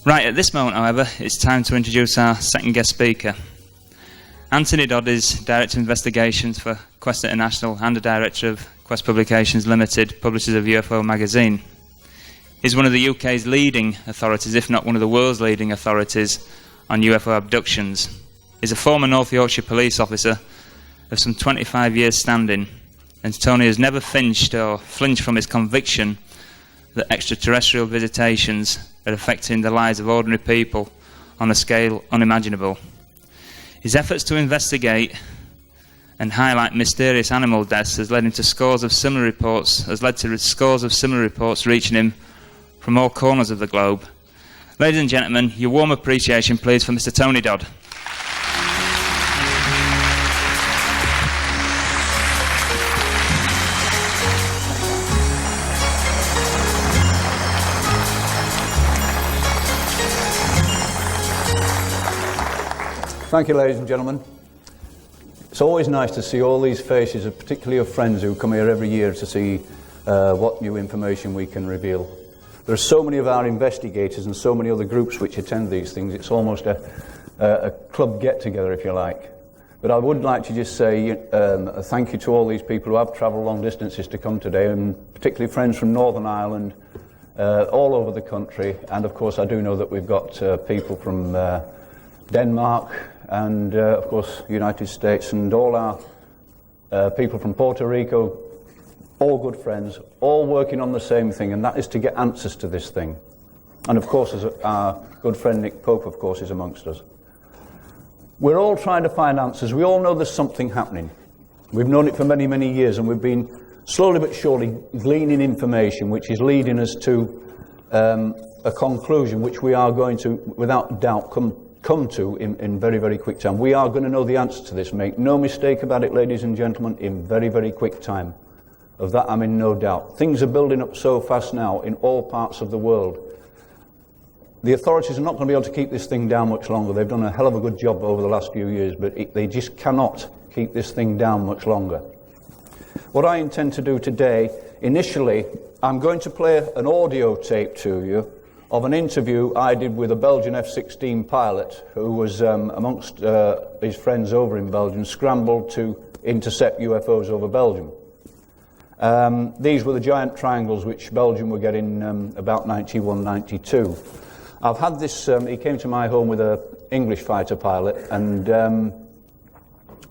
Right, at this moment, however, it's time to introduce our second guest speaker. Tony Dodd is Director of Investigations for Quest International and the Director of Quest Publications Limited, publishers of UFO Magazine. He's one of the UK's leading authorities, if not one of the world's leading authorities, on UFO abductions. He's a former North Yorkshire police officer of some 25 years standing, and Tony has never flinched from his conviction that extraterrestrial visitations are affecting the lives of ordinary people on a scale unimaginable. His efforts to investigate and highlight mysterious animal deaths has led to scores of similar reports reaching him from all corners of the globe. Ladies and gentlemen, your warm appreciation, please, for Mr. Tony Dodd. Thank you, ladies and gentlemen. It's always nice to see all these faces, particularly of friends who come here every year to see what new information we can reveal. There are so many of our investigators and so many other groups which attend these things. It's almost a club get-together, if you like. But I would like to just say a thank you to all these people who have travelled long distances to come today, and particularly friends from Northern Ireland, all over the country. And of course, I do know that we've got people from Denmark, and of course United States, and all our people from Puerto Rico, all good friends, all working on the same thing, and that is to get answers to this thing. And of course, as our good friend Nick Pope, of course, is amongst us. We're all trying to find answers. We all know there's something happening. We've known it for many, many years, and we've been slowly but surely gleaning information which is leading us to a conclusion which we are going to, without doubt, come to in very, very quick time. We are going to know the answer to this. Make no mistake about it, ladies and gentlemen, in very, very quick time. Of that I'm in no doubt. Things are building up so fast now in all parts of the world. The authorities are not going to be able to keep this thing down much longer. They've done a hell of a good job over the last few years, but they just cannot keep this thing down much longer. What I intend to do today, initially, I'm going to play an audio tape to you of an interview I did with a Belgian F-16 pilot who was, amongst his friends over in Belgium, scrambled to intercept UFOs over Belgium. These were the giant triangles which Belgium were getting about 91, 92. I've had this, he came to my home with an English fighter pilot, and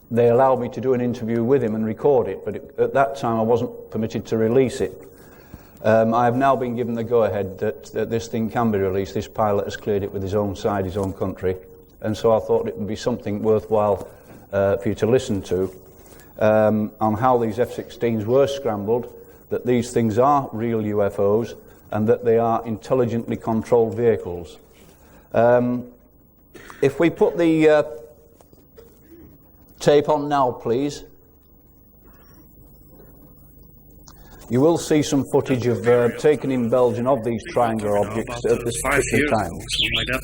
they allowed me to do an interview with him and record it, but at that time I wasn't permitted to release it. I have now been given the go-ahead that this thing can be released. This pilot has cleared it with his own side, his own country, and so I thought it would be something worthwhile for you to listen to on how these F-16s were scrambled, that these things are real UFOs, and that they are intelligently controlled vehicles. If we put the tape on now, please. You will see some footage of taken in Belgium of these triangular objects at this particular time. Something like that.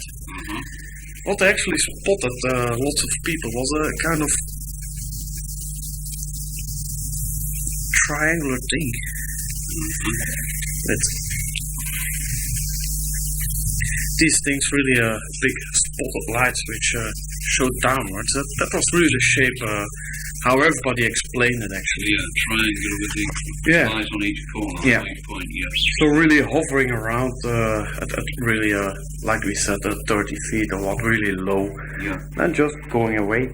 What I actually spotted lots of people was a kind of triangular thing. These things really big spotted lights which showed downwards. That was really the shape how everybody explained it, actually. Yeah, triangular with the lights on each corner. Yeah. Point, yes. So really hovering around at really, like we said, 30 feet or what, really low. Yeah. And just going away.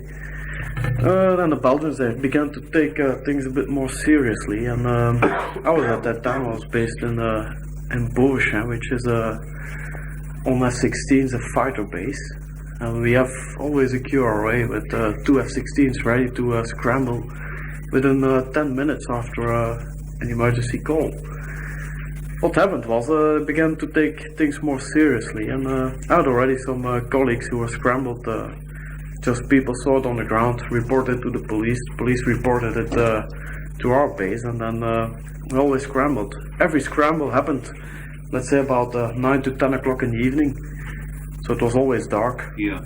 Then the Belgians, they began to take things a bit more seriously. And I was at that time, I was based in Bourges, which is on F-16s, a fighter base. And we have always a QRA with two F-16s ready to scramble within 10 minutes after an emergency call. What happened was they began to take things more seriously, and I had already some colleagues who were scrambled. Just people saw it on the ground, reported to the police. Police reported it to our base, and then we always scrambled. Every scramble happened, let's say, about 9 to 10 o'clock in the evening. So it was always dark. Yeah.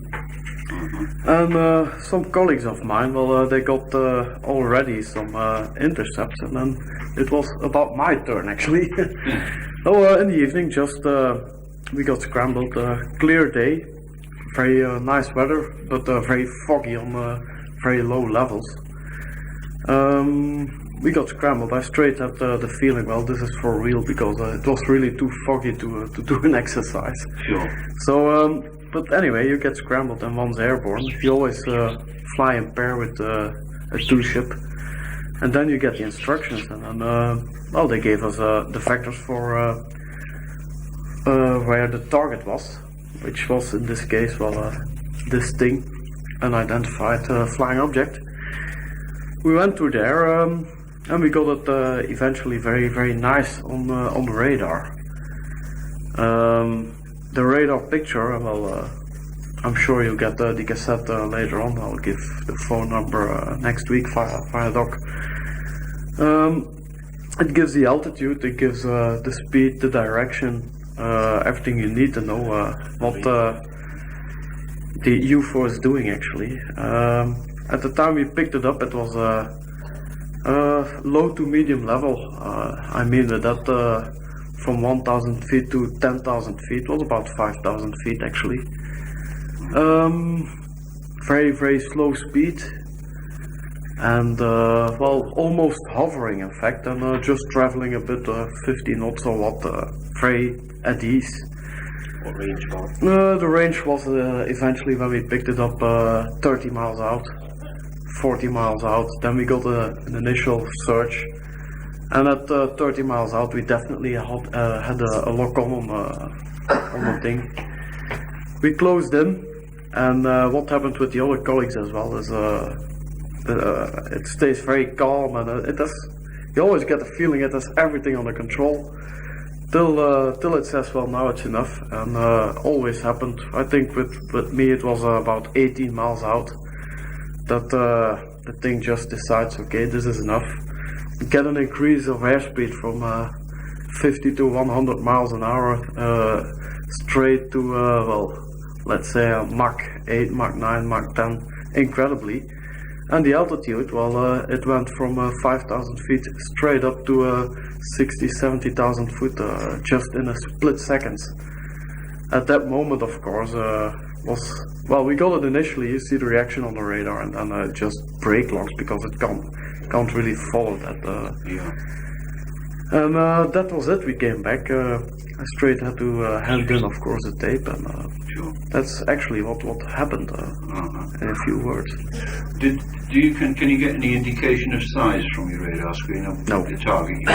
And some colleagues of mine, well, they got already some intercepts, and then it was about my turn, actually. So in the evening, just we got scrambled. Clear day, very nice weather, but very foggy on very low levels. We got scrambled. I straight had the feeling, well, this is for real, because it was really too foggy to do an exercise. Sure. So, but anyway, you get scrambled and one's airborne. You always fly in pair with a two-ship, and then you get the instructions. And well, they gave us the vectors for where the target was, which was in this case, well, this thing, unidentified flying object. We went to there, and we got it eventually very, very nice on the radar. The radar picture, well, I'm sure you'll get the cassette later on. I'll give the phone number next week via doc. It gives the altitude, it gives the speed, the direction, everything you need to know what the UFO is doing actually. At the time we picked it up, it was low to medium level. I mean that from 1,000 feet to 10,000 feet was about 5,000 feet actually. Very, very slow speed, and well, almost hovering in fact, and just traveling a bit 50 knots or what, very at ease. What range was? The range was eventually, when we picked it up, 30 miles out, 40 miles out. Then we got an initial search, and at 30 miles out we definitely had a lock on the thing. We closed in, and what happened with the other colleagues as well is it stays very calm, and you always get the feeling it has everything under control till it says, well, now it's enough. And always happened. I think with me it was about 18 miles out that the thing just decides, okay, this is enough. Get an increase of airspeed from 50 to 100 miles an hour straight to well, let's say Mach 8, Mach 9, Mach 10, incredibly. And the altitude, well, it went from 5,000 feet straight up to 60, 70,000 foot just in a split seconds. At that moment, of course, well, we got it initially. You see the reaction on the radar, and then just brake locks because it can't really follow that. Yeah. And that was it. We came back. I straight had to hand in, of course, the tape, and Sure. that's actually what happened in a few words. Can you get any indication of size from your radar screen of No. the target? You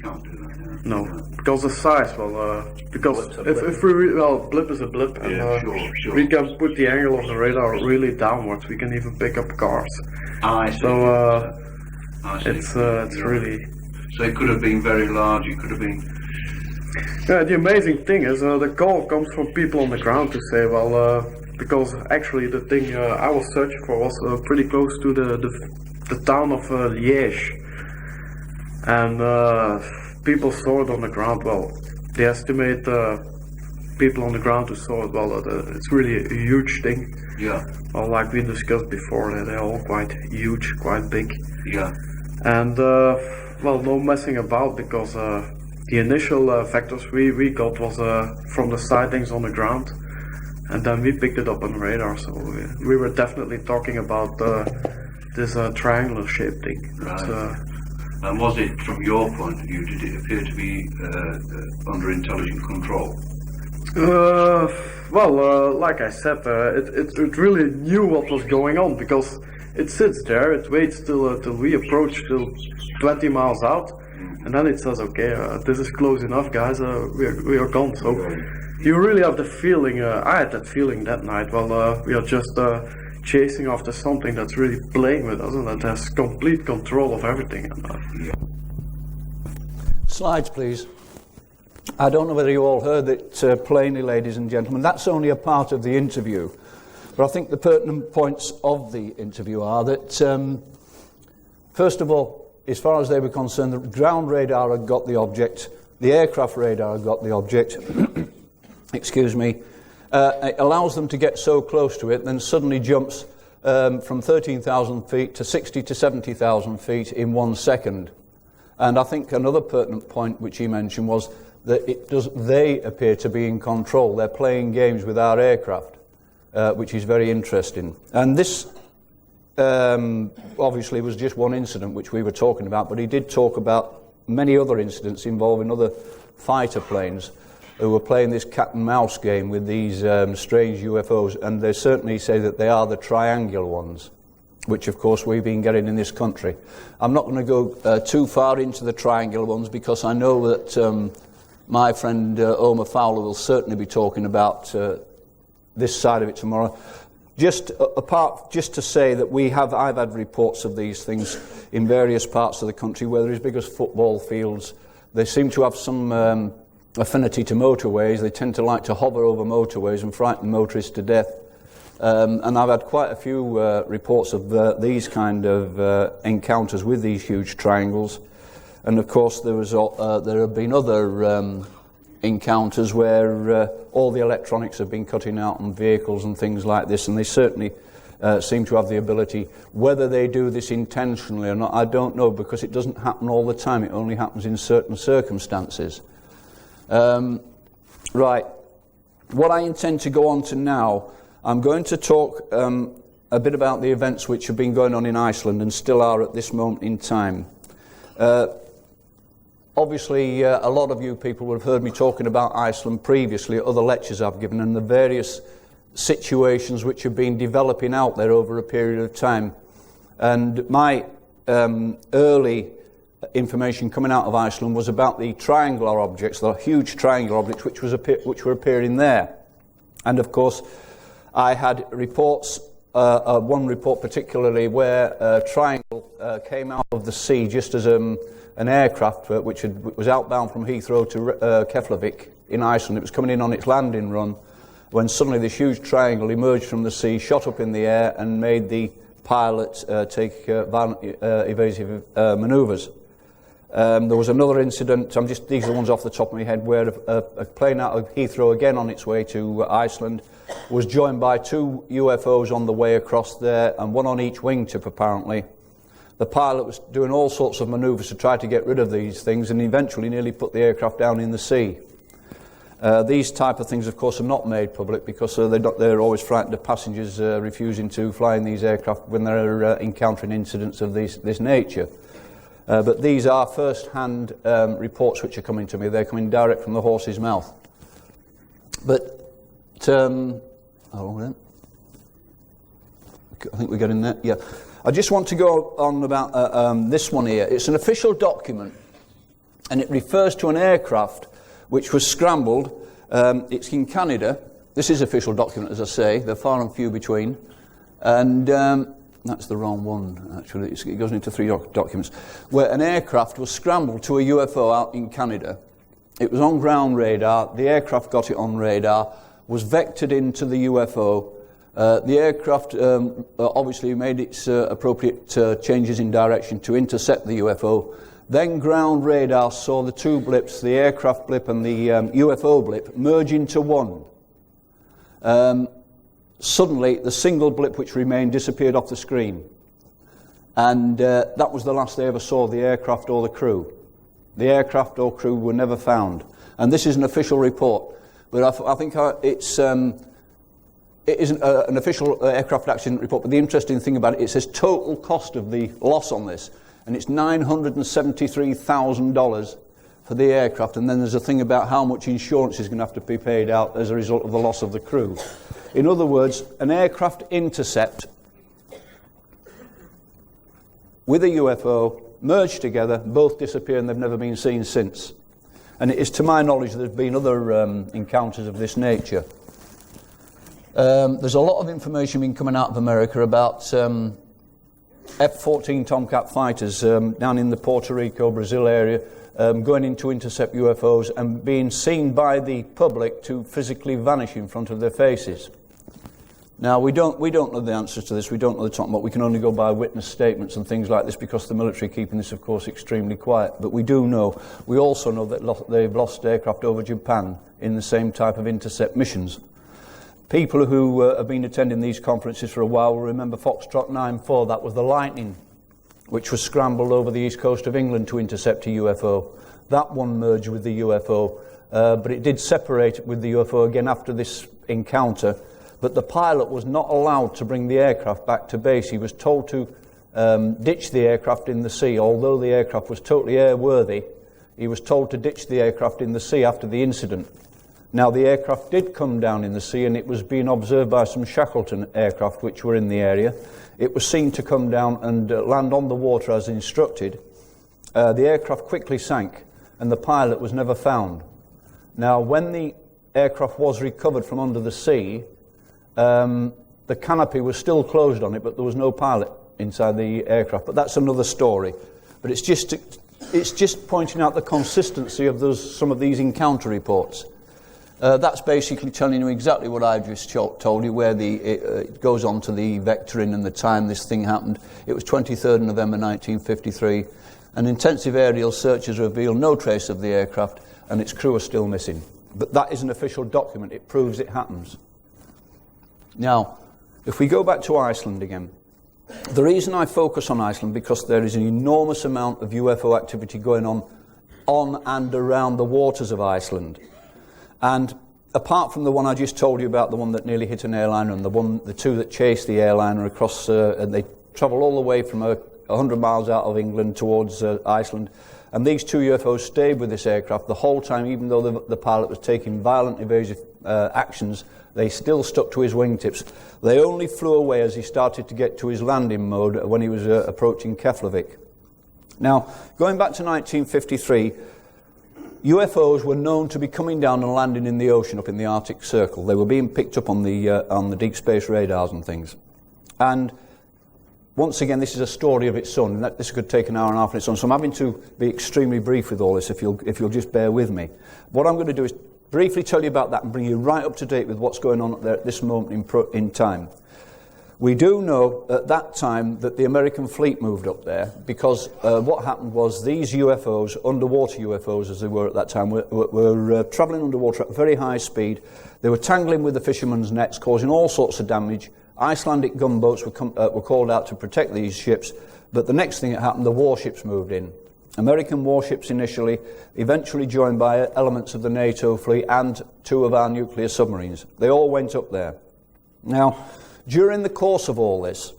can't do that. No, because the size, well, because if we, well, blip is a blip, and Yeah, sure. we can put the angle of the radar really downwards. We can even pick up cars. I see. So I see. it's really. So it could have been very large. It could have been. Yeah, the amazing thing is the call comes from people on the ground to say, well, because actually the thing I was searching for was pretty close to the town of Liège, and people saw it on the ground. Well, they estimate people on the ground who saw it. Well, it's really a huge thing. Yeah. Well, like we discussed before, they're all quite huge, quite big. Yeah. And well, no messing about, because the initial vectors we got was from the sightings on the ground, and then we picked it up on radar. So we were definitely talking about this triangular shaped thing. Right. And was it, from your point of view, did it appear to be under intelligent control? Well, like I said, it really knew what was going on, because it sits there, it waits till we approach, till 20 miles out, and then it says, okay, this is close enough, guys, we are gone. So you really have the feeling, I had that feeling that night, well, we are just chasing after something that's really playing with us, and that has complete control of everything. Slides, please. I don't know whether you all heard it plainly, ladies and gentlemen. That's only a part of the interview. But I think the pertinent points of the interview are that, first of all, as far as they were concerned, the ground radar had got the object, the aircraft radar had got the object, excuse me. It allows them to get so close to it, then suddenly jumps from 13,000 feet to 60 to 70,000 feet in 1 second. And I think another pertinent point which he mentioned was that they appear to be in control. They're playing games with our aircraft, which is very interesting. And this obviously was just one incident which we were talking about, but he did talk about many other incidents involving other fighter planes who were playing this cat and mouse game with these strange UFOs, and they certainly say that they are the triangular ones, which of course we've been getting in this country. I'm not going to go too far into the triangular ones because I know that my friend Omar Fowler will certainly be talking about this side of it tomorrow. Just to say that I've had reports of these things in various parts of the country where they're as big as football fields. They seem to have some affinity to motorways. They tend to like to hover over motorways and frighten motorists to death. And I've had quite a few reports of these kind of encounters with these huge triangles. And of course there have been other encounters where all the electronics have been cutting out on vehicles and things like this, and they certainly seem to have the ability. Whether they do this intentionally or not, I don't know, because it doesn't happen all the time. It only happens in certain circumstances. Right, what I intend to go on to now, I'm going to talk a bit about the events which have been going on in Iceland and still are at this moment in time. Obviously, a lot of you people would have heard me talking about Iceland previously at other lectures I've given, and the various situations which have been developing out there over a period of time. And my early information coming out of Iceland was about the triangular objects, the huge triangular objects which were appearing there. And of course, I had reports, one report particularly where a triangle came out of the sea just as an aircraft which was outbound from Heathrow to Keflavik in Iceland. It was coming in on its landing run when suddenly this huge triangle emerged from the sea, shot up in the air, and made the pilot take violent evasive manoeuvres. There was another incident, these are the ones off the top of my head, where a plane out of Heathrow, again on its way to Iceland, was joined by two UFOs on the way across there, and one on each wingtip apparently. The pilot was doing all sorts of manoeuvres to try to get rid of these things, and eventually nearly put the aircraft down in the sea. These type of things, of course, are not made public because they're always frightened of passengers refusing to fly in these aircraft when they're encountering incidents of this nature. But these are first-hand reports which are coming to me. They're coming direct from the horse's mouth. But, hold on. I think we're getting there. Yeah. I just want to go on about this one here. It's an official document, and it refers to an aircraft which was scrambled. It's in Canada. This is official document, as I say. They're far and few between. And that's the wrong one, actually. It goes into three documents. Where an aircraft was scrambled to a UFO out in Canada. It was on ground radar. The aircraft got it on radar, was vectored into the UFO. The aircraft obviously made its appropriate changes in direction to intercept the UFO. Then ground radar saw the two blips, the aircraft blip and the UFO blip, merge into one. Suddenly, the single blip which remained disappeared off the screen. And that was the last they ever saw of the aircraft or the crew. The aircraft or crew were never found. And this is an official report. But I think it isn't an official aircraft accident report, but the interesting thing about it, it says total cost of the loss on this, and it's $973,000 for the aircraft, and then there's a thing about how much insurance is going to have to be paid out as a result of the loss of the crew. In other words, an aircraft intercept with a UFO merged together, both disappear, and they've never been seen since. And it is to my knowledge there's been other encounters of this nature. There's a lot of information been coming out of America about F-14 Tomcat fighters down in the Puerto Rico, Brazil area, going in to intercept UFOs and being seen by the public to physically vanish in front of their faces. Now, we don't know the answers to this, we don't know the top, but we can only go by witness statements and things like this because the military are keeping this, of course, extremely quiet. But we also know that they've lost aircraft over Japan in the same type of intercept missions. People who have been attending these conferences for a while will remember Foxtrot 9-4, that was the Lightning, which was scrambled over the east coast of England to intercept a UFO. That one merged with the UFO, but it did separate with the UFO again after this encounter. But the pilot was not allowed to bring the aircraft back to base. He was told to ditch the aircraft in the sea. Although the aircraft was totally airworthy, he was told to ditch the aircraft in the sea after the incident. Now, the aircraft did come down in the sea, and it was being observed by some Shackleton aircraft which were in the area. It was seen to come down and land on the water as instructed. The aircraft quickly sank, and the pilot was never found. Now, when the aircraft was recovered from under the sea, the canopy was still closed on it, but there was no pilot inside the aircraft. But that's another story. But it's just pointing out the consistency of some of these encounter reports. That's basically telling you exactly what I've just told you, where it goes on to the vectoring and the time this thing happened. It was 23rd November 1953, and intensive aerial searches revealed no trace of the aircraft, and its crew are still missing. But that is an official document. It proves it happens. Now, if we go back to Iceland again, the reason I focus on Iceland because there is an enormous amount of UFO activity going on and around the waters of Iceland. And apart from the one I just told you about, the one that nearly hit an airliner, and the two that chased the airliner across, and they travelled all the way from 100 miles out of England towards Iceland, and these two UFOs stayed with this aircraft the whole time, even though the pilot was taking violent evasive actions. They still stuck to his wingtips. They only flew away as he started to get to his landing mode when he was approaching Keflavik. Now, going back to 1953, UFOs were known to be coming down and landing in the ocean up in the Arctic Circle. They were being picked up on the deep space radars and things. And once again, this is a story of its own. This could take an hour and a half on its own, so I'm having to be extremely brief with all this, if you'll just bear with me. What I'm going to do is briefly tell you about that and bring you right up to date with what's going on up there at this moment in time. We do know at that time that the American fleet moved up there because what happened was these UFOs, underwater UFOs as they were at that time, were travelling underwater at very high speed. They were tangling with the fishermen's nets, causing all sorts of damage. Icelandic gunboats were called out to protect these ships, but the next thing that happened, the warships moved in. American warships initially, eventually joined by elements of the NATO fleet and two of our nuclear submarines. They all went up there. Now, during the course of all this,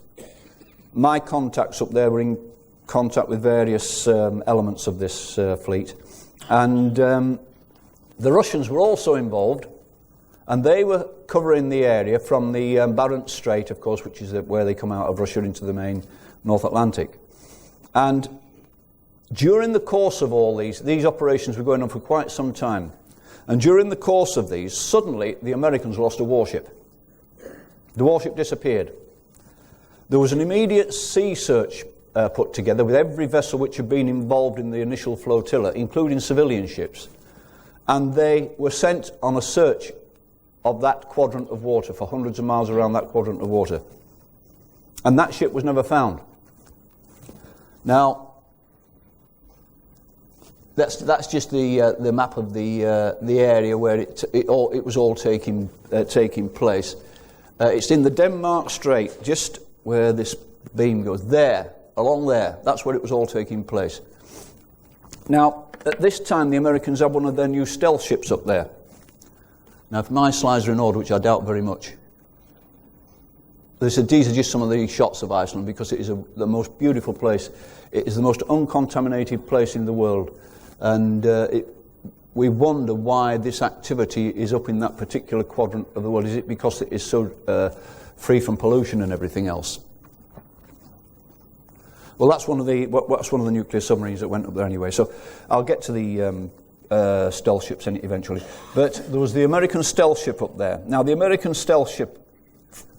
my contacts up there were in contact with various elements of this fleet, and the Russians were also involved, and they were covering the area from the Barents Strait, of course, which is where they come out of Russia into the main North Atlantic. And during the course of all these operations were going on for quite some time. And during the course of these, suddenly the Americans lost a warship. The warship disappeared. There was an immediate sea search put together with every vessel which had been involved in the initial flotilla, including civilian ships. And they were sent on a search of that quadrant of water for hundreds of miles around that quadrant of water. And that ship was never found. Now, that's just the map of the area where it was all taking place. It's in the Denmark Strait, just where this beam goes. There, along there. That's where it was all taking place. Now, at this time, the Americans had one of their new stealth ships up there. Now, if my slides are in order, which I doubt very much, these are just some of the shots of Iceland, because it is the most beautiful place. It is the most uncontaminated place in the world. And we wonder why this activity is up in that particular quadrant of the world. Is it because it is so free from pollution and everything else? Well, that's one of the nuclear submarines that went up there anyway. So I'll get to the stealth ships eventually. But there was the American stealth ship up there. Now, the American stealth ship,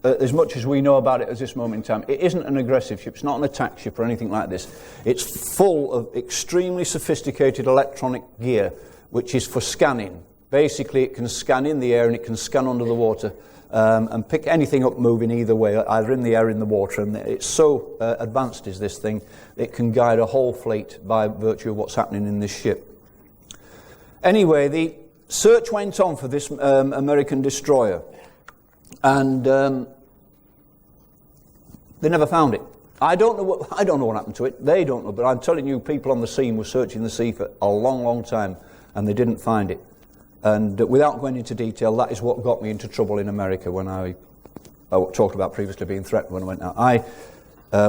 as much as we know about it at this moment in time, it isn't an aggressive ship. It's not an attack ship or anything like this. It's full of extremely sophisticated electronic gear, which is for scanning. Basically, it can scan in the air and it can scan under the water and pick anything up moving either way, either in the air or in the water. And it's so advanced is this thing, it can guide a whole fleet by virtue of what's happening in this ship. Anyway, the search went on for this American destroyer. And they never found it. I don't know what happened to it. They don't know, but I'm telling you, people on the scene were searching the sea for a long, long time, and they didn't find it. And without going into detail, that is what got me into trouble in America when I talked about previously being threatened when I went out.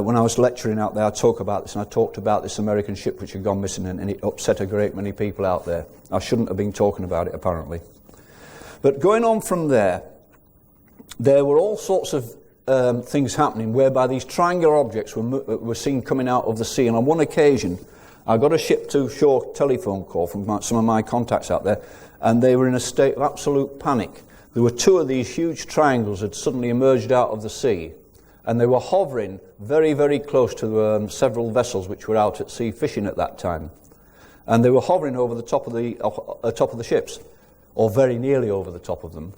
When I was lecturing out there, I talked about this, and I talked about this American ship which had gone missing, and it upset a great many people out there. I shouldn't have been talking about it, apparently. But going on from there were all sorts of things happening whereby these triangular objects were seen coming out of the sea. And on one occasion, I got a ship-to-shore telephone call from some of my contacts out there, and they were in a state of absolute panic. There were two of these huge triangles that suddenly emerged out of the sea, and they were hovering very, very close to several vessels which were out at sea fishing at that time. And they were hovering over the top of the ships, or very nearly over the top of them.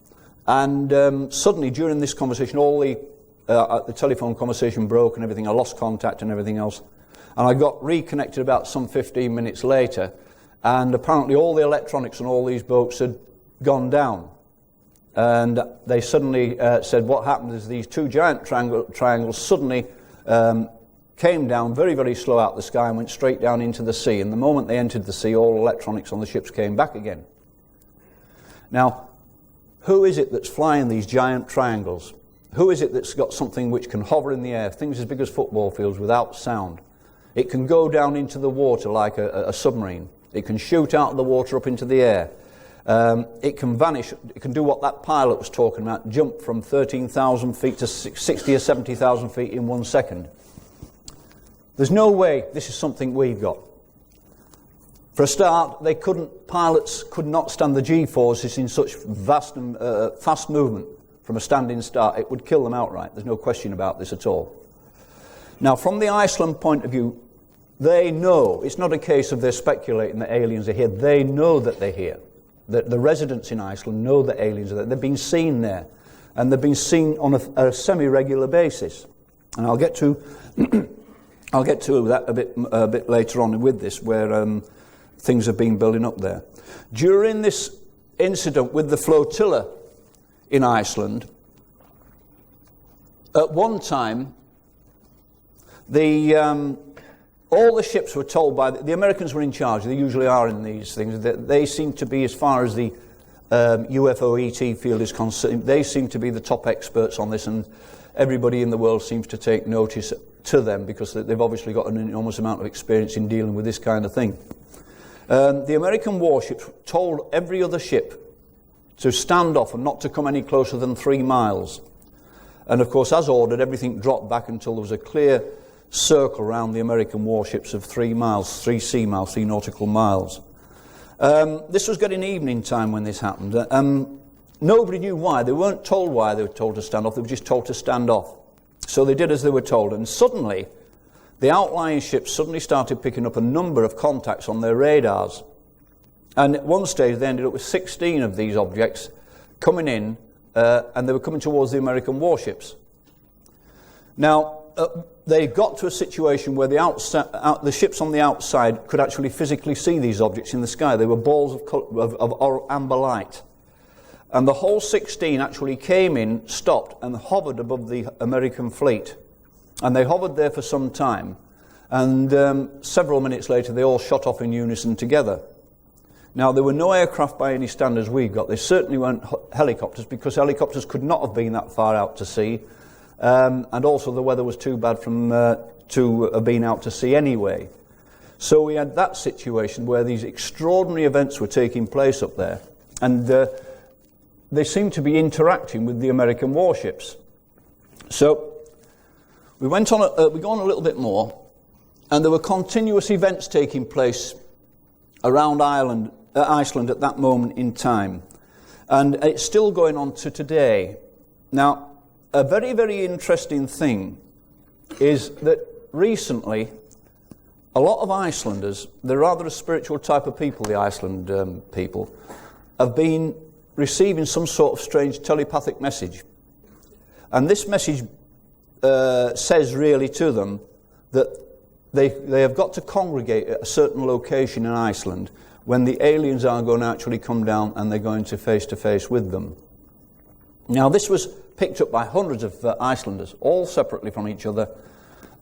And suddenly, during this conversation, all the telephone conversation broke and everything. I lost contact and everything else. And I got reconnected about some 15 minutes later, and apparently all the electronics on all these boats had gone down. And they suddenly said what happened is these two giant triangles suddenly came down very, very slow out the sky and went straight down into the sea. And the moment they entered the sea, all electronics on the ships came back again. Now, who is it that's flying these giant triangles? Who is it that's got something which can hover in the air, things as big as football fields without sound? It can go down into the water like a submarine. It can shoot out of the water up into the air. It can vanish. It can do what that pilot was talking about, jump from 13,000 feet to 60 or 70,000 feet in 1 second. There's no way this is something we've got. For a start, pilots could not stand the G-forces in such vast and fast movement from a standing start. It would kill them outright. There's no question about this at all. Now, from the Iceland point of view, they know. It's not a case of they're speculating that aliens are here. They know that they're here. The residents in Iceland know that aliens are there. They've been seen there. And they've been seen on a semi-regular basis. And I'll get to that a bit later on with this, where things have been building up there. During this incident with the flotilla in Iceland, at one time, all the ships were told by the Americans were in charge. They usually are in these things. They seem to be, as far as the UFO ET field is concerned, they seem to be the top experts on this, and everybody in the world seems to take notice to them because they've obviously got an enormous amount of experience in dealing with this kind of thing. The American warships told every other ship to stand off and not to come any closer than 3 miles. And of course, as ordered, everything dropped back until there was a clear circle around the American warships of 3 miles, 3 sea miles, 3 nautical miles. This was getting evening time when this happened. Nobody knew why. They weren't told why they were told to stand off. They were just told to stand off. So they did as they were told. And suddenly, the outlying ships suddenly started picking up a number of contacts on their radars. And at one stage, they ended up with 16 of these objects coming in, and they were coming towards the American warships. Now, they got to a situation where the ships on the outside could actually physically see these objects in the sky. They were balls of amber light. And the whole 16 actually came in, stopped, and hovered above the American fleet. And they hovered there for some time. And several minutes later, they all shot off in unison together. Now, there were no aircraft by any standards we've got. They certainly weren't helicopters, because helicopters could not have been that far out to sea. And also the weather was too bad to have been out to sea anyway. So we had that situation where these extraordinary events were taking place up there. And they seemed to be interacting with the American warships. So we go on a little bit more, and there were continuous events taking place around Iceland at that moment in time. And it's still going on to today. Now, a very, very interesting thing is that recently, a lot of Icelanders, they're rather a spiritual type of people, the Iceland people, have been receiving some sort of strange telepathic message. And this message says really to them that they have got to congregate at a certain location in Iceland when the aliens are going to actually come down and they're going to face with them. Now, this was picked up by hundreds of Icelanders, all separately from each other,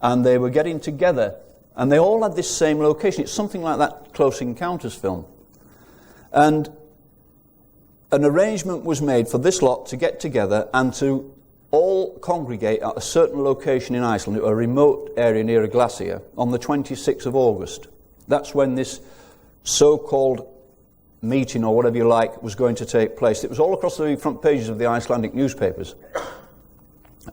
and they were getting together, and they all had this same location. It's something like that Close Encounters film. And an arrangement was made for this lot to get together and to all congregate at a certain location in Iceland, a remote area near a glacier, on the 26th of August. That's when this so-called meeting, or whatever you like, was going to take place. It was all across the front pages of the Icelandic newspapers.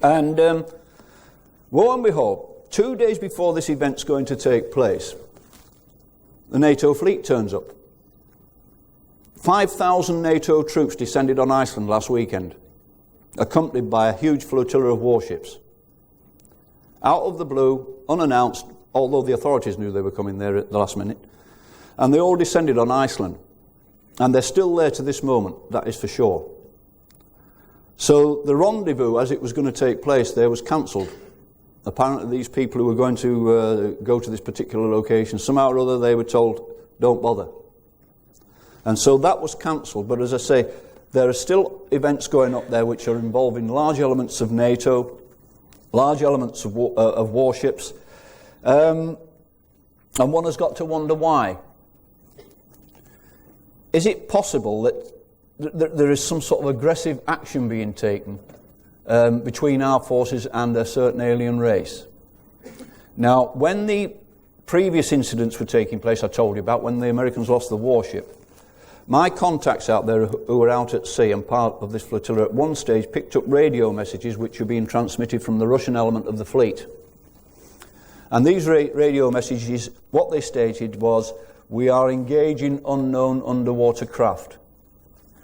And lo and behold, 2 days before this event's going to take place, the NATO fleet turns up. 5,000 NATO troops descended on Iceland last weekend, accompanied by a huge flotilla of warships. Out of the blue, unannounced, although the authorities knew they were coming there at the last minute, and they all descended on Iceland. And they're still there to this moment, that is for sure. So the rendezvous, as it was going to take place there, was cancelled. Apparently these people who were going to go to this particular location, somehow or other they were told, don't bother. And so that was cancelled. But as I say, there are still events going up there which are involving large elements of NATO, large elements of warships. And one has got to wonder why. Is it possible that there is some sort of aggressive action being taken between our forces and a certain alien race? Now, when the previous incidents were taking place, I told you about, when the Americans lost the warship, my contacts out there who were out at sea and part of this flotilla at one stage picked up radio messages which were being transmitted from the Russian element of the fleet. And these radio messages, what they stated was, we are engaging unknown underwater craft.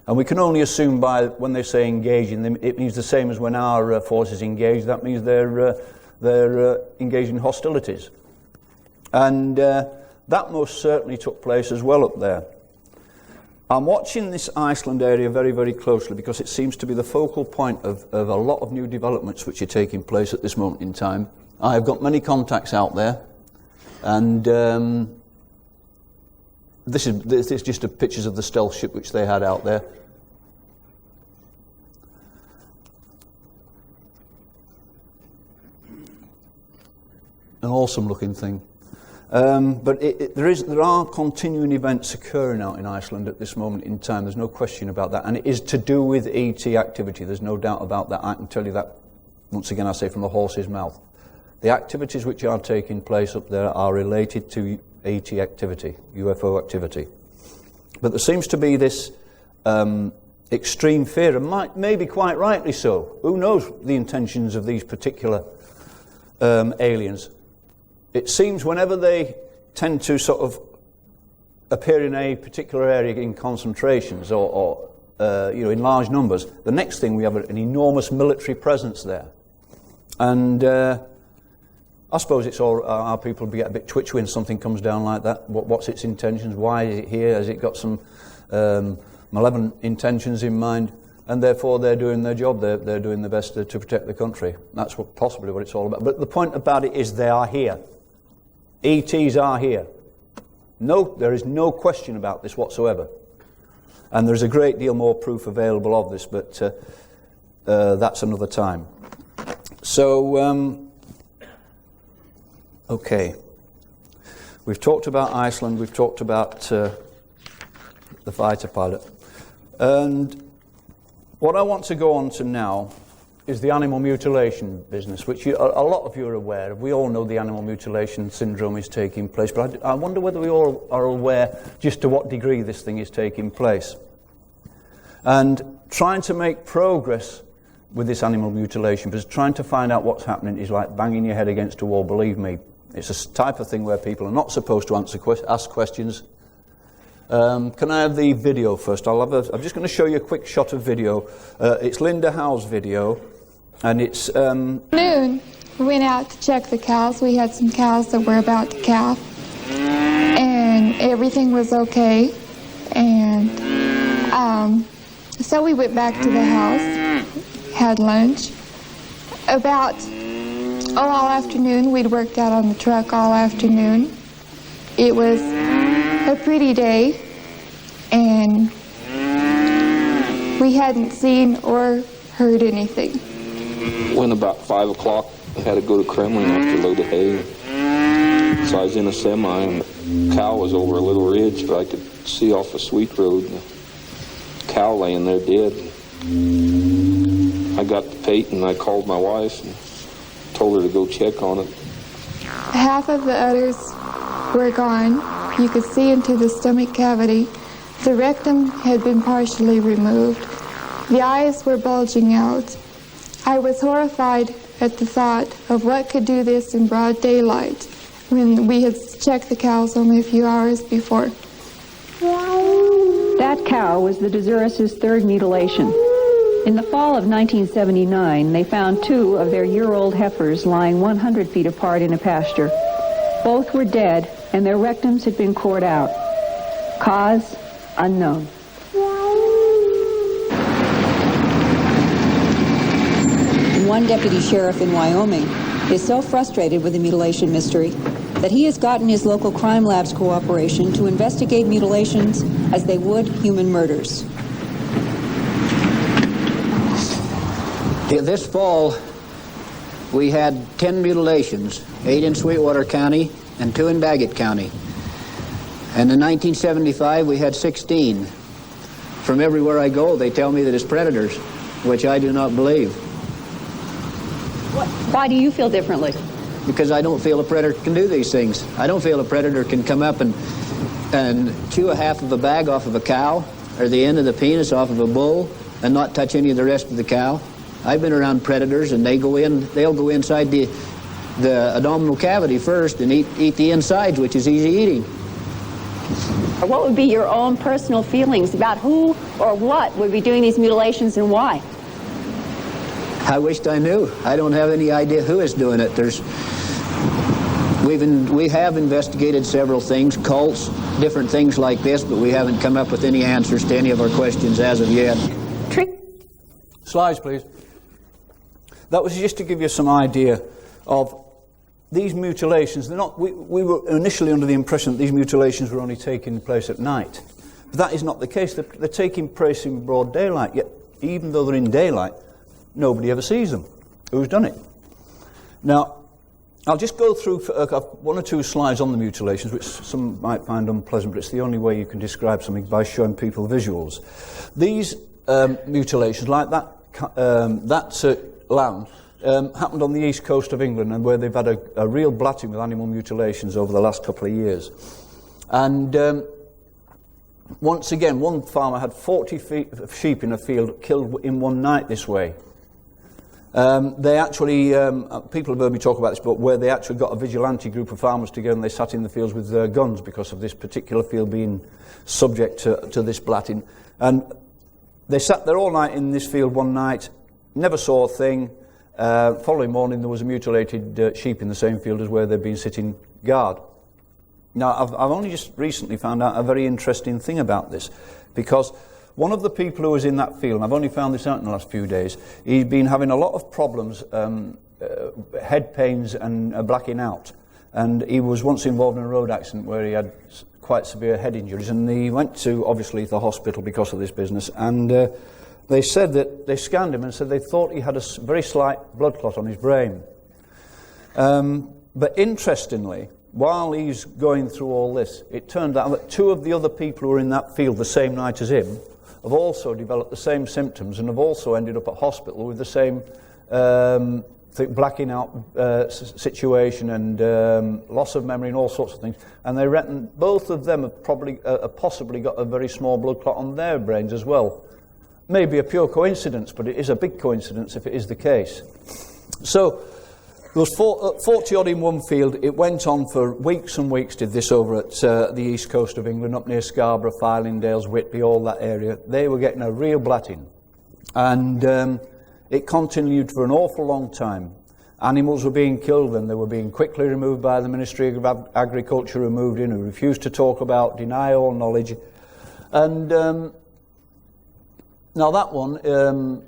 And we can only assume by when they say engaging, it means the same as when our forces engage. That means they're engaged in hostilities. And that most certainly took place as well up there. I'm watching this Iceland area very, very closely because it seems to be the focal point of a lot of new developments which are taking place at this moment in time. I've got many contacts out there, and this is just pictures of the stealth ship which they had out there. An awesome looking thing. But there are continuing events occurring out in Iceland at this moment in time. There's no question about that. And it is to do with ET activity. There's no doubt about that. I can tell you that, once again, I say from the horse's mouth. The activities which are taking place up there are related to ET activity, UFO activity. But there seems to be this extreme fear, and maybe quite rightly so. Who knows the intentions of these particular aliens? It seems whenever they tend to sort of appear in a particular area in concentrations or in large numbers, the next thing we have an enormous military presence there. And I suppose it's all our people get a bit twitchy when something comes down like that. What's its intentions? Why is it here? Has it got some malevolent intentions in mind? And therefore they're doing their job. They're doing their best to protect the country. That's possibly what it's all about. But the point about it is they are here. ETs are here. No, there is no question about this whatsoever. And there's a great deal more proof available of this, but that's another time. So, okay. We've talked about Iceland, we've talked about the fighter pilot. And what I want to go on to now is the animal mutilation business, which a lot of you are aware of. We all know the animal mutilation syndrome is taking place, but I wonder whether we all are aware just to what degree this thing is taking place. And trying to make progress with this animal mutilation, because trying to find out what's happening is like banging your head against a wall, believe me. It's a type of thing where people are not supposed to ask questions. Can I have the video first? I'm just going to show you a quick shot of video. It's Linda Howe's video, and it's... Noon, we went out to check the cows. We had some cows that were about to calve, and everything was okay. And so we went back to the house, had lunch. About all afternoon, we'd worked out on the truck all afternoon. It was a pretty day, and we hadn't seen or heard anything. When about 5 o'clock, I had to go to Kremlin after a load of hay. So I was in a semi, and the cow was over a little ridge, but I could see off a sweet road. cow laying there dead. I got the pate and I called my wife and told her to go check on it. Half of the udders were gone. You could see into the stomach cavity. The rectum had been partially removed. The eyes were bulging out. I was horrified at the thought of what could do this in broad daylight when we had checked the cows only a few hours before. That cow was the Desurus' third mutilation. In the fall of 1979, they found 2 of their year-old heifers lying 100 feet apart in a pasture. Both were dead, and their rectums had been cored out. Cause unknown. One deputy sheriff in Wyoming is so frustrated with the mutilation mystery that he has gotten his local crime lab's cooperation to investigate mutilations as they would human murders. This fall, we had 10 mutilations, 8 in Sweetwater County and 2 in Daggett County. And in 1975, we had 16. From everywhere I go, they tell me that it's predators, which I do not believe. Why do you feel differently? Because I don't feel a predator can do these things. I don't feel a predator can come up and chew a half of a bag off of a cow or the end of the penis off of a bull and not touch any of the rest of the cow. I've been around predators, and they'll go inside the abdominal cavity first and eat the insides, which is easy eating. What would be your own personal feelings about who or what would be doing these mutilations and why? I wished I knew. I don't have any idea who is doing it. We have investigated several things, cults, different things like this, but we haven't come up with any answers to any of our questions as of yet. Slides, please. That was just to give you some idea of these mutilations. They're not. We were initially under the impression that these mutilations were only taking place at night. But that is not the case. They're taking place in broad daylight, yet even though they're in daylight, nobody ever sees them. Who's done it? Now, I'll just go through 1 or 2 slides on the mutilations, which some might find unpleasant, but it's the only way you can describe something, by showing people visuals. These mutilations, like that lamb, happened on the east coast of England, and where they've had a real blatting with animal mutilations over the last couple of years. And once again, one farmer had 40 sheep in a field killed in one night this way. They actually, people have heard me talk about this, but where they actually got a vigilante group of farmers together and they sat in the fields with their guns because of this particular field being subject to this blatting. And they sat there all night in this field one night, never saw a thing. Following morning there was a mutilated sheep in the same field as where they'd been sitting guard. Now, I've only just recently found out a very interesting thing about this, because one of the people who was in that field, and I've only found this out in the last few days, he'd been having a lot of problems, head pains and blacking out. And he was once involved in a road accident where he had quite severe head injuries, and he went to, obviously, the hospital because of this business, and they said that they scanned him and said they thought he had a very slight blood clot on his brain. But interestingly, while he's going through all this, it turned out that 2 of the other people who were in that field the same night as him have also developed the same symptoms and have also ended up at hospital with the same blacking out situation and loss of memory and all sorts of things. And they reckon both of them have possibly got a very small blood clot on their brains as well. Maybe a pure coincidence, but it is a big coincidence if it is the case. So there was 40 odd in one field. It went on for weeks and weeks, did this over at the east coast of England, up near Scarborough, Fylingdales, Whitby, all that area. They were getting a real blatting. And it continued for an awful long time. Animals were being killed and they were being quickly removed by the Ministry of Agriculture, who moved in, who refused to talk about, deny all knowledge. And now that one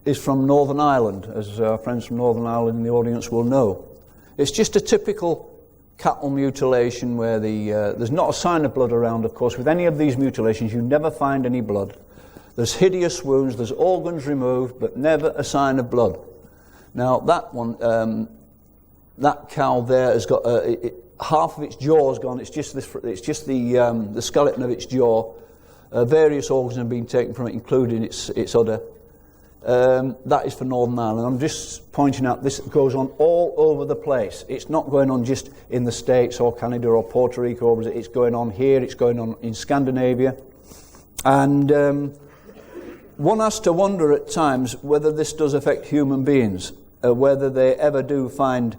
is from Northern Ireland, as our friends from Northern Ireland in the audience will know. It's just a typical cattle mutilation where there's not a sign of blood around, of course. With any of these mutilations, you never find any blood. There's hideous wounds, there's organs removed, but never a sign of blood. Now that one, that cow there has got half of its jaw's gone. It's just the skeleton of its jaw. Various organs have been taken from it, including its udder. That is for Northern Ireland. I'm just pointing out this goes on all over the place. It's not going on just in the States or Canada or Puerto Rico or Brazil. It's going on here, it's going on in Scandinavia. And one has to wonder at times whether this does affect human beings, whether they ever do find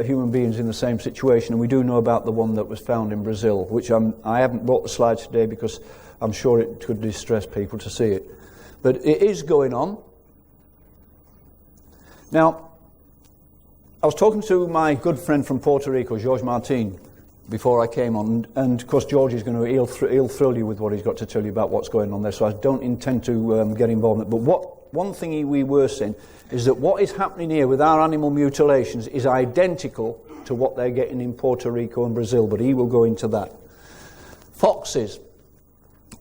human beings in the same situation. And we do know about the one that was found in Brazil, which I haven't brought the slides today because I'm sure it could distress people to see it. But it is going on. Now, I was talking to my good friend from Puerto Rico, George Martin, before I came on, and of course George is going to he'll thrill you with what he's got to tell you about what's going on there, so I don't intend to get involved in it. But one thing we were saying is that what is happening here with our animal mutilations is identical to what they're getting in Puerto Rico and Brazil, but he will go into that. Foxes,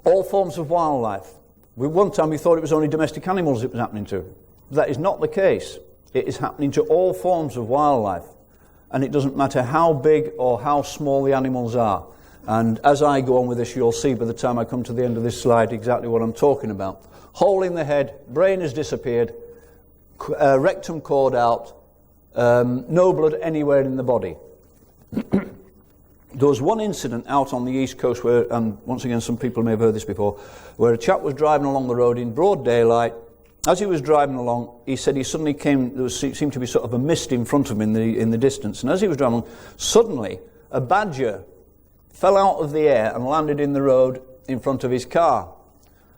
all forms of wildlife. One time we thought it was only domestic animals it was happening to. That is not the case. It is happening to all forms of wildlife. And it doesn't matter how big or how small the animals are. And as I go on with this, you'll see by the time I come to the end of this slide exactly what I'm talking about. Hole in the head, brain has disappeared, rectum cord out, no blood anywhere in the body. There was one incident out on the East Coast where, and once again some people may have heard this before, where a chap was driving along the road in broad daylight. As he was driving along, he said he suddenly seemed to be sort of a mist in front of him in the distance. And as he was driving along, suddenly a badger fell out of the air and landed in the road in front of his car.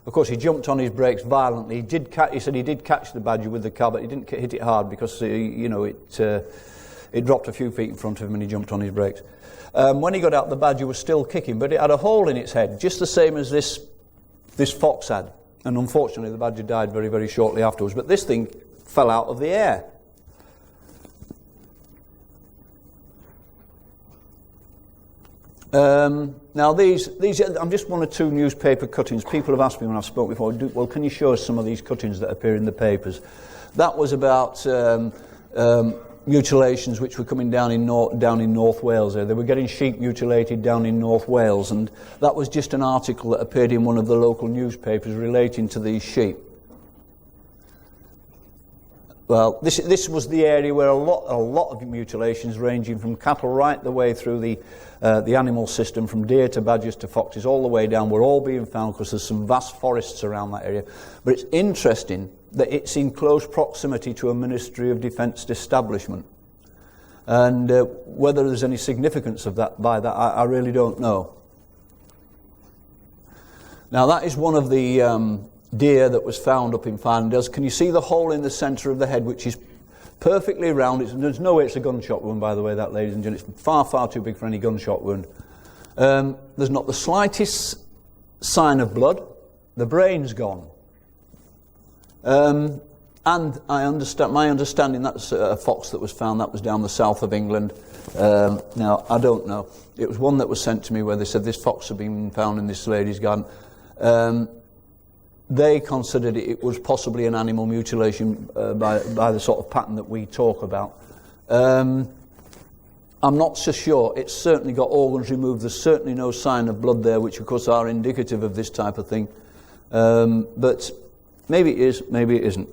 Of course, he jumped on his brakes violently. He said he did catch the badger with the car, but he didn't hit it hard because it dropped a few feet in front of him and he jumped on his brakes. When he got out, the badger was still kicking, but it had a hole in its head, just the same as this fox had. And unfortunately, the badger died very, very shortly afterwards. But this thing fell out of the air. Now, these I'm just one or two newspaper cuttings. People have asked me when I've spoken before, well, can you show us some of these cuttings that appear in the papers? That was about mutilations which were coming down in North Wales. They were getting sheep mutilated down in North Wales, and that was just an article that appeared in one of the local newspapers relating to these sheep. Well, this was the area where a lot of mutilations, ranging from cattle right the way through the animal system, from deer to badgers to foxes, all the way down, were all being found because there's some vast forests around that area. But it's interesting that it's in close proximity to a Ministry of Defence establishment. And whether there's any significance of that by that, I really don't know. Now, that is one of the deer that was found up in Finders. Can you see the hole in the centre of the head, which is perfectly round? There's no way it's a gunshot wound, by the way, that, ladies and gentlemen. It's far, far too big for any gunshot wound. There's not the slightest sign of blood. The brain's gone. And my understanding, that's a fox that was found. That was down the south of England. Now, I don't know. It was one that was sent to me where they said this fox had been found in this lady's garden. They considered it was possibly an animal mutilation by the sort of pattern that we talk about. I'm not so sure. It's certainly got organs removed. There's certainly no sign of blood there, which of course are indicative of this type of thing. But maybe it is, maybe it isn't.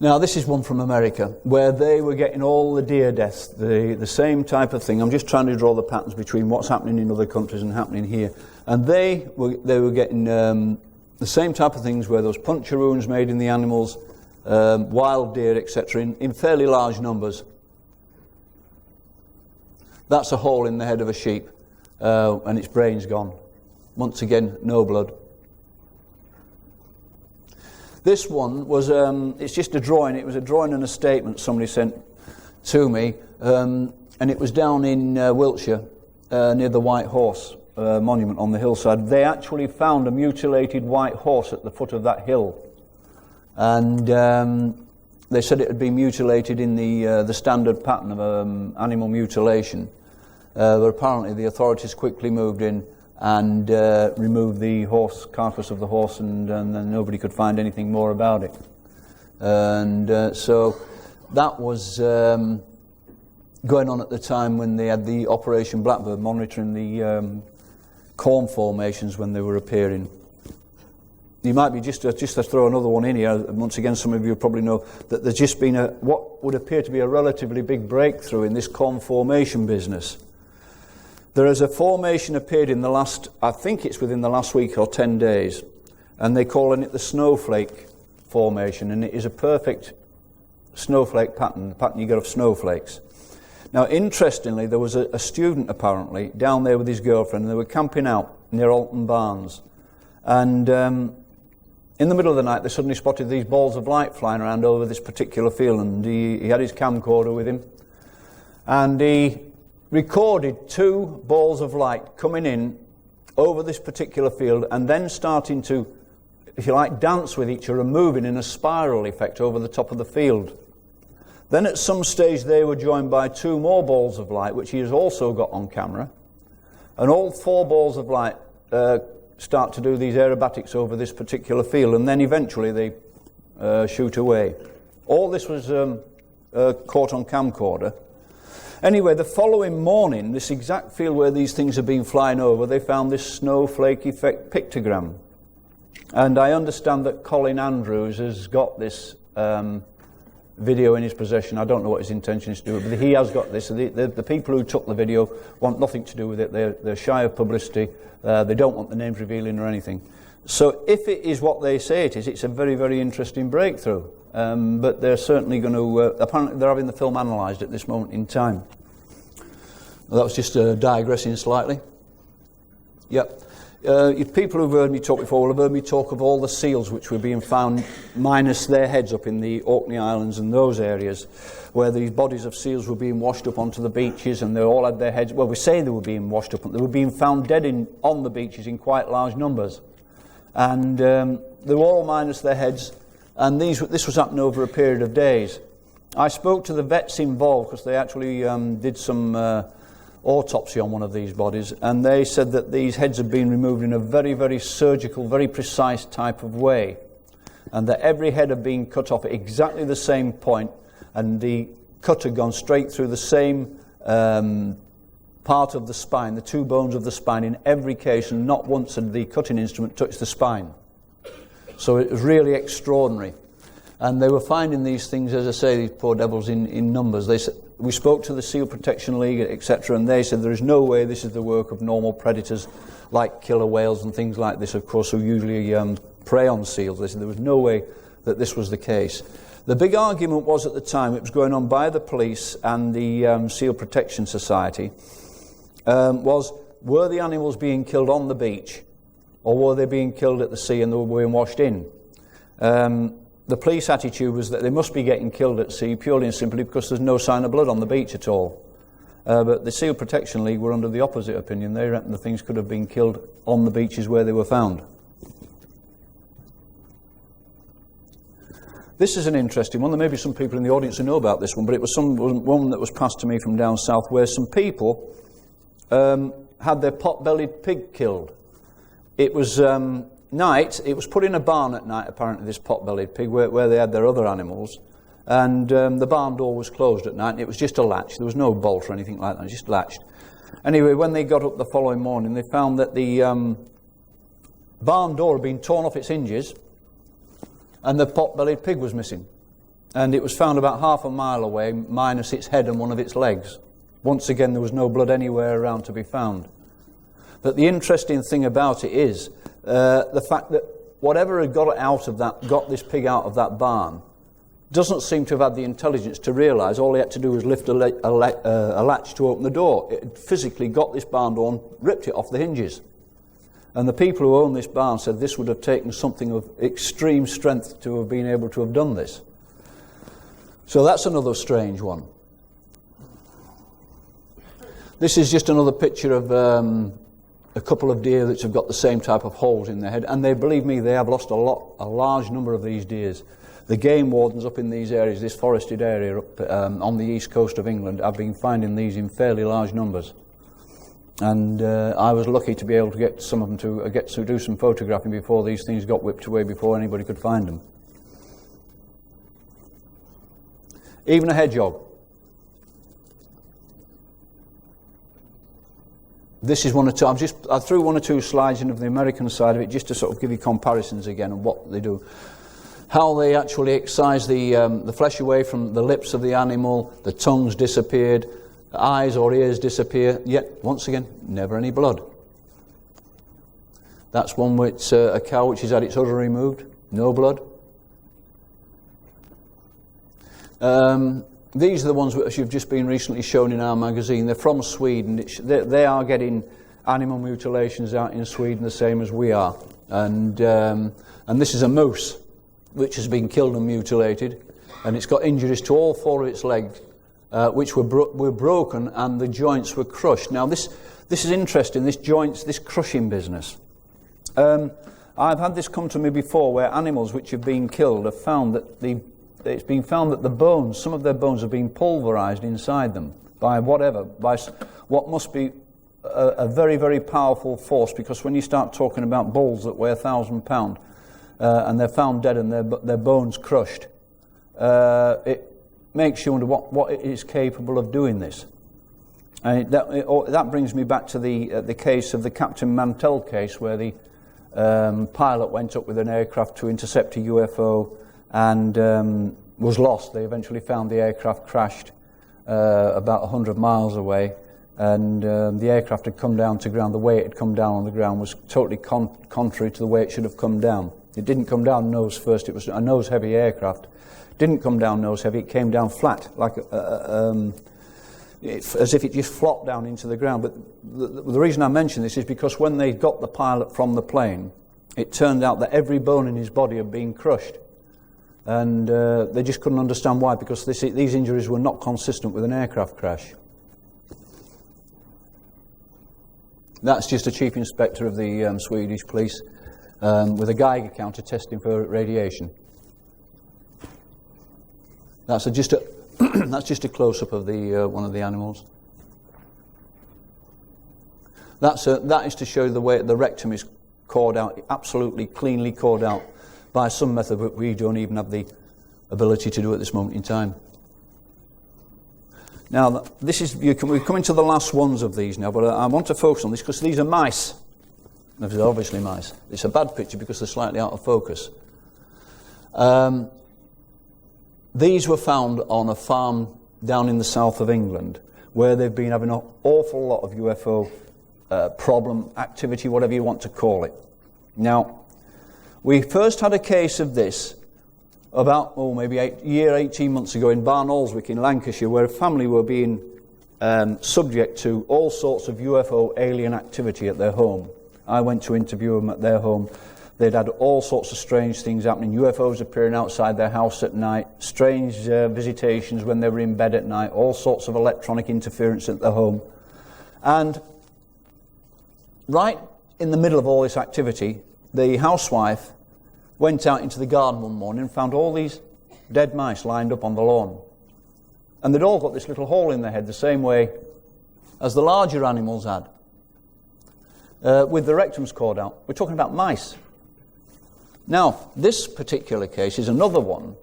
Now, this is one from America, where they were getting all the deer deaths, the same type of thing. I'm just trying to draw the patterns between what's happening in other countries and happening here. And they were getting the same type of things, where there was puncture wounds made in the animals, wild deer, etc., in fairly large numbers. That's a hole in the head of a sheep, and its brain's gone. Once again, no blood. This one was, it's just a drawing. It was a drawing and a statement somebody sent to me, and it was down in Wiltshire, near the White Horse monument on the hillside. They actually found a mutilated white horse at the foot of that hill, and they said it had been mutilated in the standard pattern of animal mutilation. But apparently the authorities quickly moved in and removed the carcass of the horse, and then nobody could find anything more about it. And so that was going on at the time when they had the Operation Blackbird, monitoring the corn formations when they were appearing. You might be, just to throw another one in here, once again some of you probably know that there's just been what would appear to be a relatively big breakthrough in this corn formation business. There is a formation appeared in the last, I think it's within the last week or 10 days, and they're calling it the Snowflake Formation, and it is a perfect snowflake pattern, the pattern you get of snowflakes. Now, interestingly, there was a student apparently down there with his girlfriend, and they were camping out near Alton Barnes, and in the middle of the night they suddenly spotted these balls of light flying around over this particular field, and he had his camcorder with him, and he recorded 2 balls of light coming in over this particular field and then starting to, if you like, dance with each other and moving in a spiral effect over the top of the field. Then at some stage they were joined by 2 more balls of light, which he has also got on camera, and all 4 balls of light start to do these aerobatics over this particular field, and then eventually they shoot away. All this was caught on camcorder. Anyway, the following morning, this exact field where these things have been flying over, they found this snowflake effect pictogram. And I understand that Colin Andrews has got this video in his possession. I don't know what his intention is to do with it, but he has got this. The people who took the video want nothing to do with it. They're shy of publicity. They don't want the names revealing or anything. So if it is what they say it is, it's a very, very interesting breakthrough. But they're certainly going to, apparently they're having the film analysed at this moment in time. That was just digressing slightly. Yep. People who've heard me talk before will have heard me talk of all the seals which were being found minus their heads up in the Orkney Islands and those areas where these bodies of seals were being washed up onto the beaches, and they all had their heads, well, we say they were being washed up, they were being found dead on the beaches in quite large numbers. And they were all minus their heads. And this was happening over a period of days. I spoke to the vets involved because they actually did some autopsy on one of these bodies, and they said that these heads had been removed in a very, very surgical, very precise type of way, and that every head had been cut off at exactly the same point, and the cut had gone straight through the same part of the spine, the 2 bones of the spine in every case, and not once had the cutting instrument touched the spine. So it was really extraordinary. And they were finding these things, as I say, these poor devils in numbers. They said, we spoke to the Seal Protection League, etc., and they said there is no way this is the work of normal predators like killer whales and things like this, of course, who usually prey on seals. They said there was no way that this was the case. The big argument was at the time, it was going on by the police and the Seal Protection Society, was were the animals being killed on the beach, or were they being killed at the sea and they were being washed in? The police attitude was that they must be getting killed at sea purely and simply because there's no sign of blood on the beach at all. But the Seal Protection League were under the opposite opinion. They reckoned the things could have been killed on the beaches where they were found. This is an interesting one. There may be some people in the audience who know about this one, but it was one that was passed to me from down south where some people had their pot-bellied pig killed. It was night. It was put in a barn at night, apparently, this pot-bellied pig, where they had their other animals. And the barn door was closed at night, and it was just a latch. There was no bolt or anything like that, it was just latched. Anyway, when they got up the following morning, they found that the barn door had been torn off its hinges, and the pot-bellied pig was missing. And it was found about half a mile away, minus its head and one of its legs. Once again, there was no blood anywhere around to be found. But the interesting thing about it is the fact that whatever had got this pig out of that barn doesn't seem to have had the intelligence to realise all he had to do was lift a latch to open the door. It had physically got this barn door and ripped it off the hinges. And the people who own this barn said this would have taken something of extreme strength to have been able to have done this. So that's another strange one. This is just another picture of a couple of deer that have got the same type of holes in their head, and they, believe me, they have lost a large number of these deers. The game wardens up in these areas, this forested area up on the east coast of England, have been finding these in fairly large numbers. And I was lucky to be able to get some of them to do some photographing before these things got whipped away, before anybody could find them. Even a hedgehog. this is one or two. I threw one or two slides in of the American side of it just to sort of give you comparisons again of what they do. How they actually excise the flesh away from the lips of the animal, the tongues disappeared, the eyes or ears disappear, yet, once again, never any blood. That's one with a cow which has had its udder removed, no blood. These are the ones which have just been recently shown in our magazine. They're from Sweden. They are getting animal mutilations out in Sweden the same as we are. And this is a moose which has been killed and mutilated, and it's got injuries to all four of its legs, which were broken, and the joints were crushed. Now this is interesting. This crushing business. I've had this come to me before, where animals which have been killed have found that it's been found that the bones, some of their bones, have been pulverized inside them by what must be a very, very powerful force. Because when you start talking about bulls that weigh 1,000 pounds and they're found dead and their bones crushed, it makes you wonder what it is capable of doing this. And that brings me back to the case of the Captain Mantell case, where the pilot went up with an aircraft to intercept a UFO and was lost. They eventually found the aircraft crashed about 100 miles away, and the aircraft had come down to ground. The way it had come down on the ground was totally contrary to the way it should have come down. It didn't come down nose first. It was a nose-heavy aircraft. It didn't come down nose-heavy. It came down flat, like as if it just flopped down into the ground. But the reason I mention this is because when they got the pilot from the plane, it turned out that every bone in his body had been crushed. And they just couldn't understand why, because these injuries were not consistent with an aircraft crash. That's just a chief inspector of the Swedish police with a Geiger counter testing for radiation. That's just a close-up of one of the animals. That is to show the way the rectum is cored out, absolutely cleanly cored out by some method that we don't even have the ability to do at this moment in time. Now, we're coming to the last ones of these now, but I want to focus on this because these are mice. These are obviously mice. It's a bad picture because they're slightly out of focus. These were found on a farm down in the south of England, where they've been having an awful lot of UFO problem, activity, whatever you want to call it. Now, we first had a case of this about, maybe 18 months ago in Barnoldswick in Lancashire, where a family were being subject to all sorts of UFO alien activity at their home. I went to interview them at their home. They'd had all sorts of strange things happening, UFOs appearing outside their house at night, strange visitations when they were in bed at night, all sorts of electronic interference at their home. And right in the middle of all this activity, the housewife went out into the garden one morning and found all these dead mice lined up on the lawn. And they'd all got this little hole in their head, the same way as the larger animals had, with the rectums cored out. We're talking about mice. Now, this particular case is another one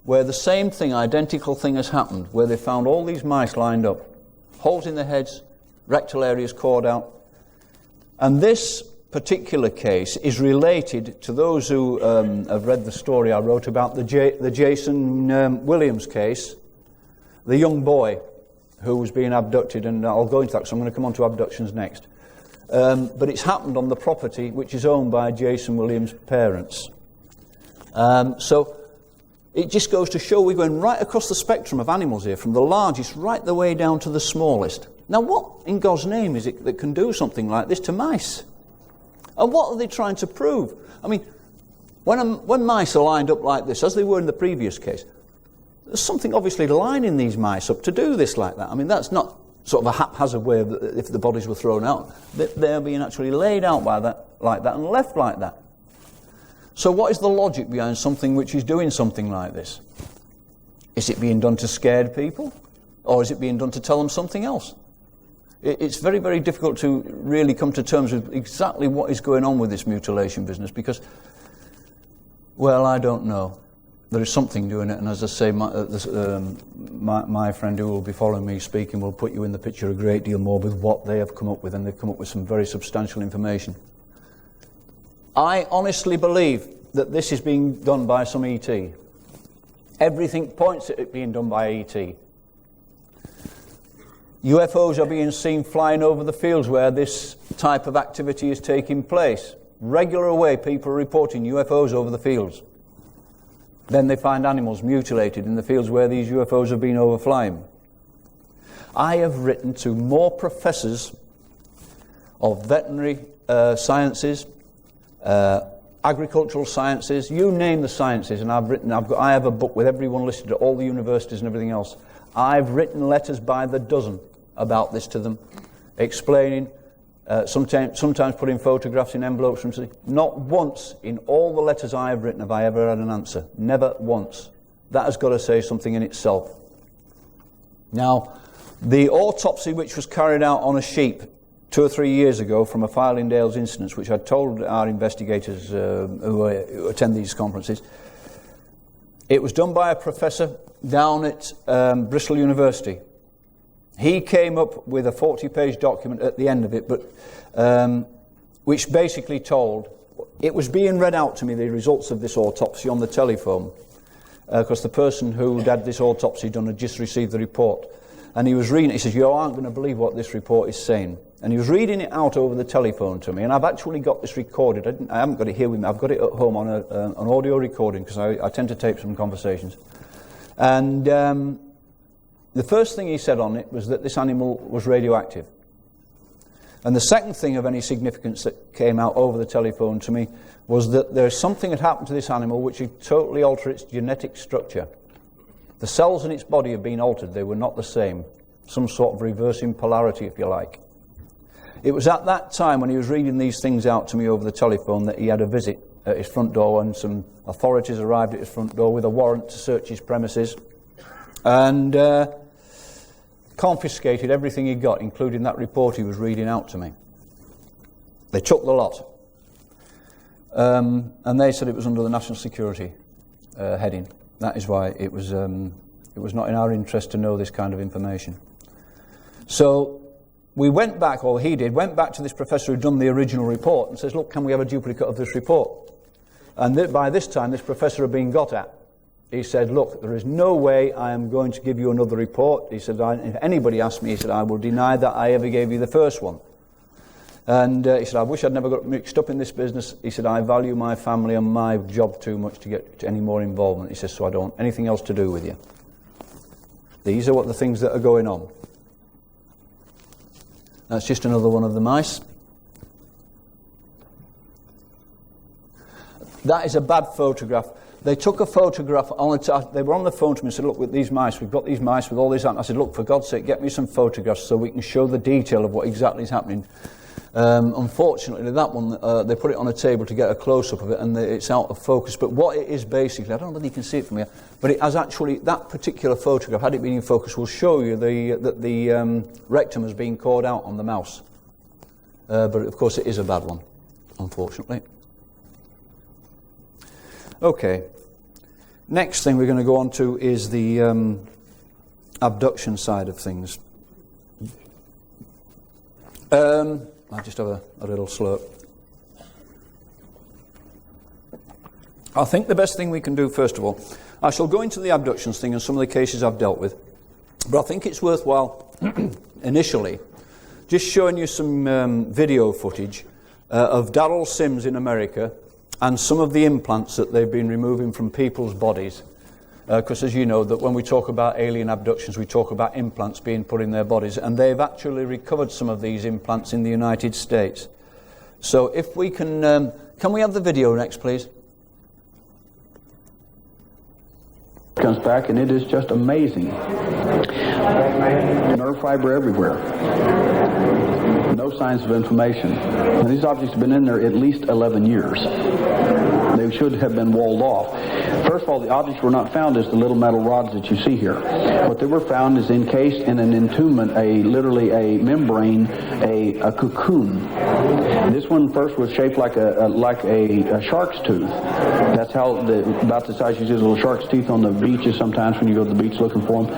where the same thing, identical thing has happened, where they found all these mice lined up, holes in their heads, rectal areas cored out. And this particular case is related to those who have read the story I wrote about the Jason Williams case, the young boy who was being abducted, and I'll go into that because I'm going to come on to abductions next. But it's happened on the property which is owned by Jason Williams' parents. So it just goes to show we're going right across the spectrum of animals here, from the largest right the way down to the smallest. Now, what in God's name is it that can do something like this to mice? And what are they trying to prove? I mean, when mice are lined up like this, as they were in the previous case, there's something obviously lining these mice up to do this like that. I mean, that's not sort of a haphazard way of if the bodies were thrown out. They're being actually laid out like that and left like that. So what is the logic behind something which is doing something like this? Is it being done to scare people? Or is it being done to tell them something else? It's very, very difficult to really come to terms with exactly what is going on with this mutilation business because, well, I don't know. there is something doing it, and as I say, my friend who will be following me speaking will put you in the picture a great deal more with what they have come up with, and they've come up with some very substantial information. I honestly believe that this is being done by some ET. Everything points at it being done by ET. UFOs are being seen flying over the fields where this type of activity is taking place. Regular way, people are reporting UFOs over the fields. Then they find animals mutilated in the fields where these UFOs have been overflying. I have written to more professors of veterinary sciences, agricultural sciences, you name the sciences, and I have a book with everyone listed at all the universities and everything else. I've written letters by the dozen about this to them, explaining, sometimes putting photographs in envelopes from something. Not once in all the letters I have written have I ever had an answer. Never once. That has got to say something in itself. Now, the autopsy which was carried out on a sheep 2 or 3 years ago from a Filingdales incident, which I told our investigators who attend these conferences, it was done by a professor down at Bristol University. He came up with a 40-page document at the end of it, but which basically told, it was being read out to me, the results of this autopsy on the telephone, because the person who had this autopsy done had just received the report. And he was reading it. He says, "You aren't going to believe what this report is saying." And he was reading it out over the telephone to me, and I've actually got this recorded. I haven't got it here with me. I've got it at home on an audio recording, because I tend to tape some conversations. And the first thing he said on it was that this animal was radioactive. And the second thing of any significance that came out over the telephone to me was that there's something had happened to this animal which had totally altered its genetic structure. The cells in its body have been altered. They were not the same. Some sort of reversing polarity, if you like. It was at that time when he was reading these things out to me over the telephone that he had a visit at his front door, and some authorities arrived at his front door with a warrant to search his premises and confiscated everything he got, including that report he was reading out to me. They took the lot. And they said it was under the national security heading. That is why it was not in our interest to know this kind of information. So we went back, or he did, went back to this professor who'd done the original report and says, "Look, can we have a duplicate of this report?" And by this time, this professor had been got at. He said, "Look, there is no way I am going to give you another report." He said, "If anybody asks me," he said, "I will deny that I ever gave you the first one." And he said, "I wish I'd never got mixed up in this business." He said, "I value my family and my job too much to get any more involvement." He says, "So I don't want anything else to do with you." These are what the things that are going on. That's just another one of the mice. That is a bad photograph. They took a photograph they were on the phone to me and said, "Look, with these mice, we've got these mice with all this." I said, "Look, for God's sake, get me some photographs so we can show the detail of what exactly is happening." Unfortunately, that one, they put it on a table to get a close-up of it, and it's out of focus. But what it is basically, I don't know whether you can see it from here, but it has actually, that particular photograph, had it been in focus, will show you that the rectum has been cored out on the mouse. But of course, it is a bad one, unfortunately. Okay. Next thing we're going to go on to is the abduction side of things. I'll just have a little slurp. I think the best thing we can do, first of all, I shall go into the abductions thing and some of the cases I've dealt with, but I think it's worthwhile initially just showing you some video footage of Darrell Sims in America and some of the implants that they've been removing from people's bodies. Because as you know, that when we talk about alien abductions, we talk about implants being put in their bodies, and they've actually recovered some of these implants in the United States. So if we can we have the video next, please? Comes back, and it is just amazing Nerve fiber everywhere. No signs of inflammation. And these objects have been in there at least 11 years. They should have been walled off. First of all, the objects were not found as the little metal rods that you see here. What they were found is encased in an entombment, literally a membrane, a cocoon. This one first was shaped like a shark's tooth. That's how about the size you see little shark's teeth on the beaches sometimes when you go to the beach looking for them.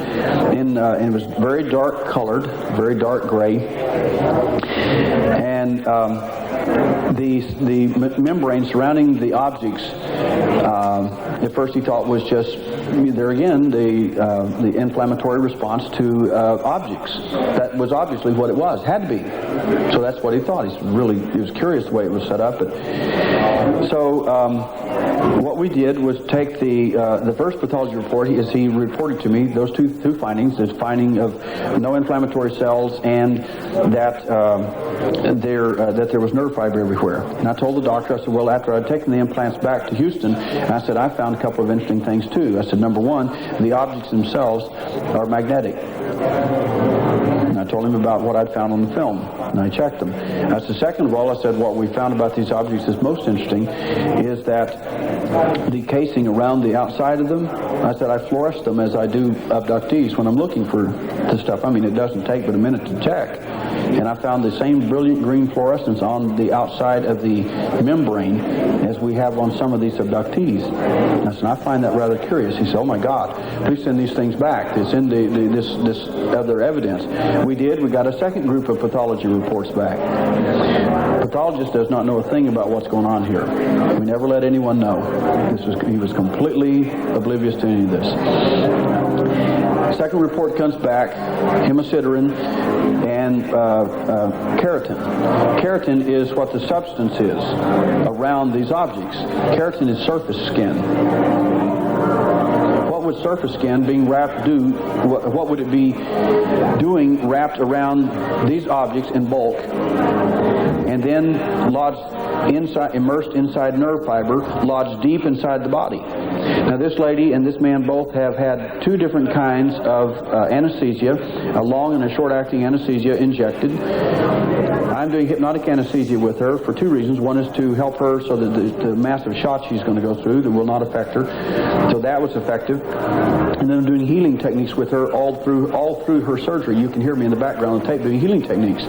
And it was very dark colored, very dark gray. And the membrane surrounding the objects, at first he thought was just, there again, the inflammatory response to objects. That was obviously what it was, had to be. So that's what he thought. He was curious the way it was set up. What we did was take the first pathology report. He reported to me those two findings: the finding of no inflammatory cells and that there was nerve fiber everywhere. And I told the doctor, I said, well, after I'd taken the implants back to Houston, I said, I found a couple of interesting things too. I said, number one, the objects themselves are magnetic. And I told him about what I'd found on the film, and I checked them. I said, second of all, I said, what we found about these objects is most interesting is that the casing around the outside of them, I said, I fluoresce them as I do abductees when I'm looking for the stuff. I mean, it doesn't take but a minute to check. And I found the same brilliant green fluorescence on the outside of the membrane as we have on some of these abductees. I said, I find that rather curious. He said, oh my God, please send these things back. It's in this other evidence. We did. We got a second group of pathology reports back. Pathologist does not know a thing about what's going on here. We never let anyone know. He was completely oblivious to any of this. Second report comes back, hemosiderin and keratin. Keratin is what the substance is around these objects. Keratin is surface skin. What would surface skin being wrapped do? What would it be doing wrapped around these objects in bulk and then lodged inside, immersed inside nerve fiber, lodged deep inside the body? Now this lady and this man both have had two different kinds of anesthesia, a long and a short-acting anesthesia injected. I'm doing hypnotic anesthesia with her for two reasons. One is to help her so that the massive shot she's going to go through that will not affect her. So that was effective. And then I'm doing healing techniques with her all through her surgery. You can hear me in the background on the tape doing healing techniques.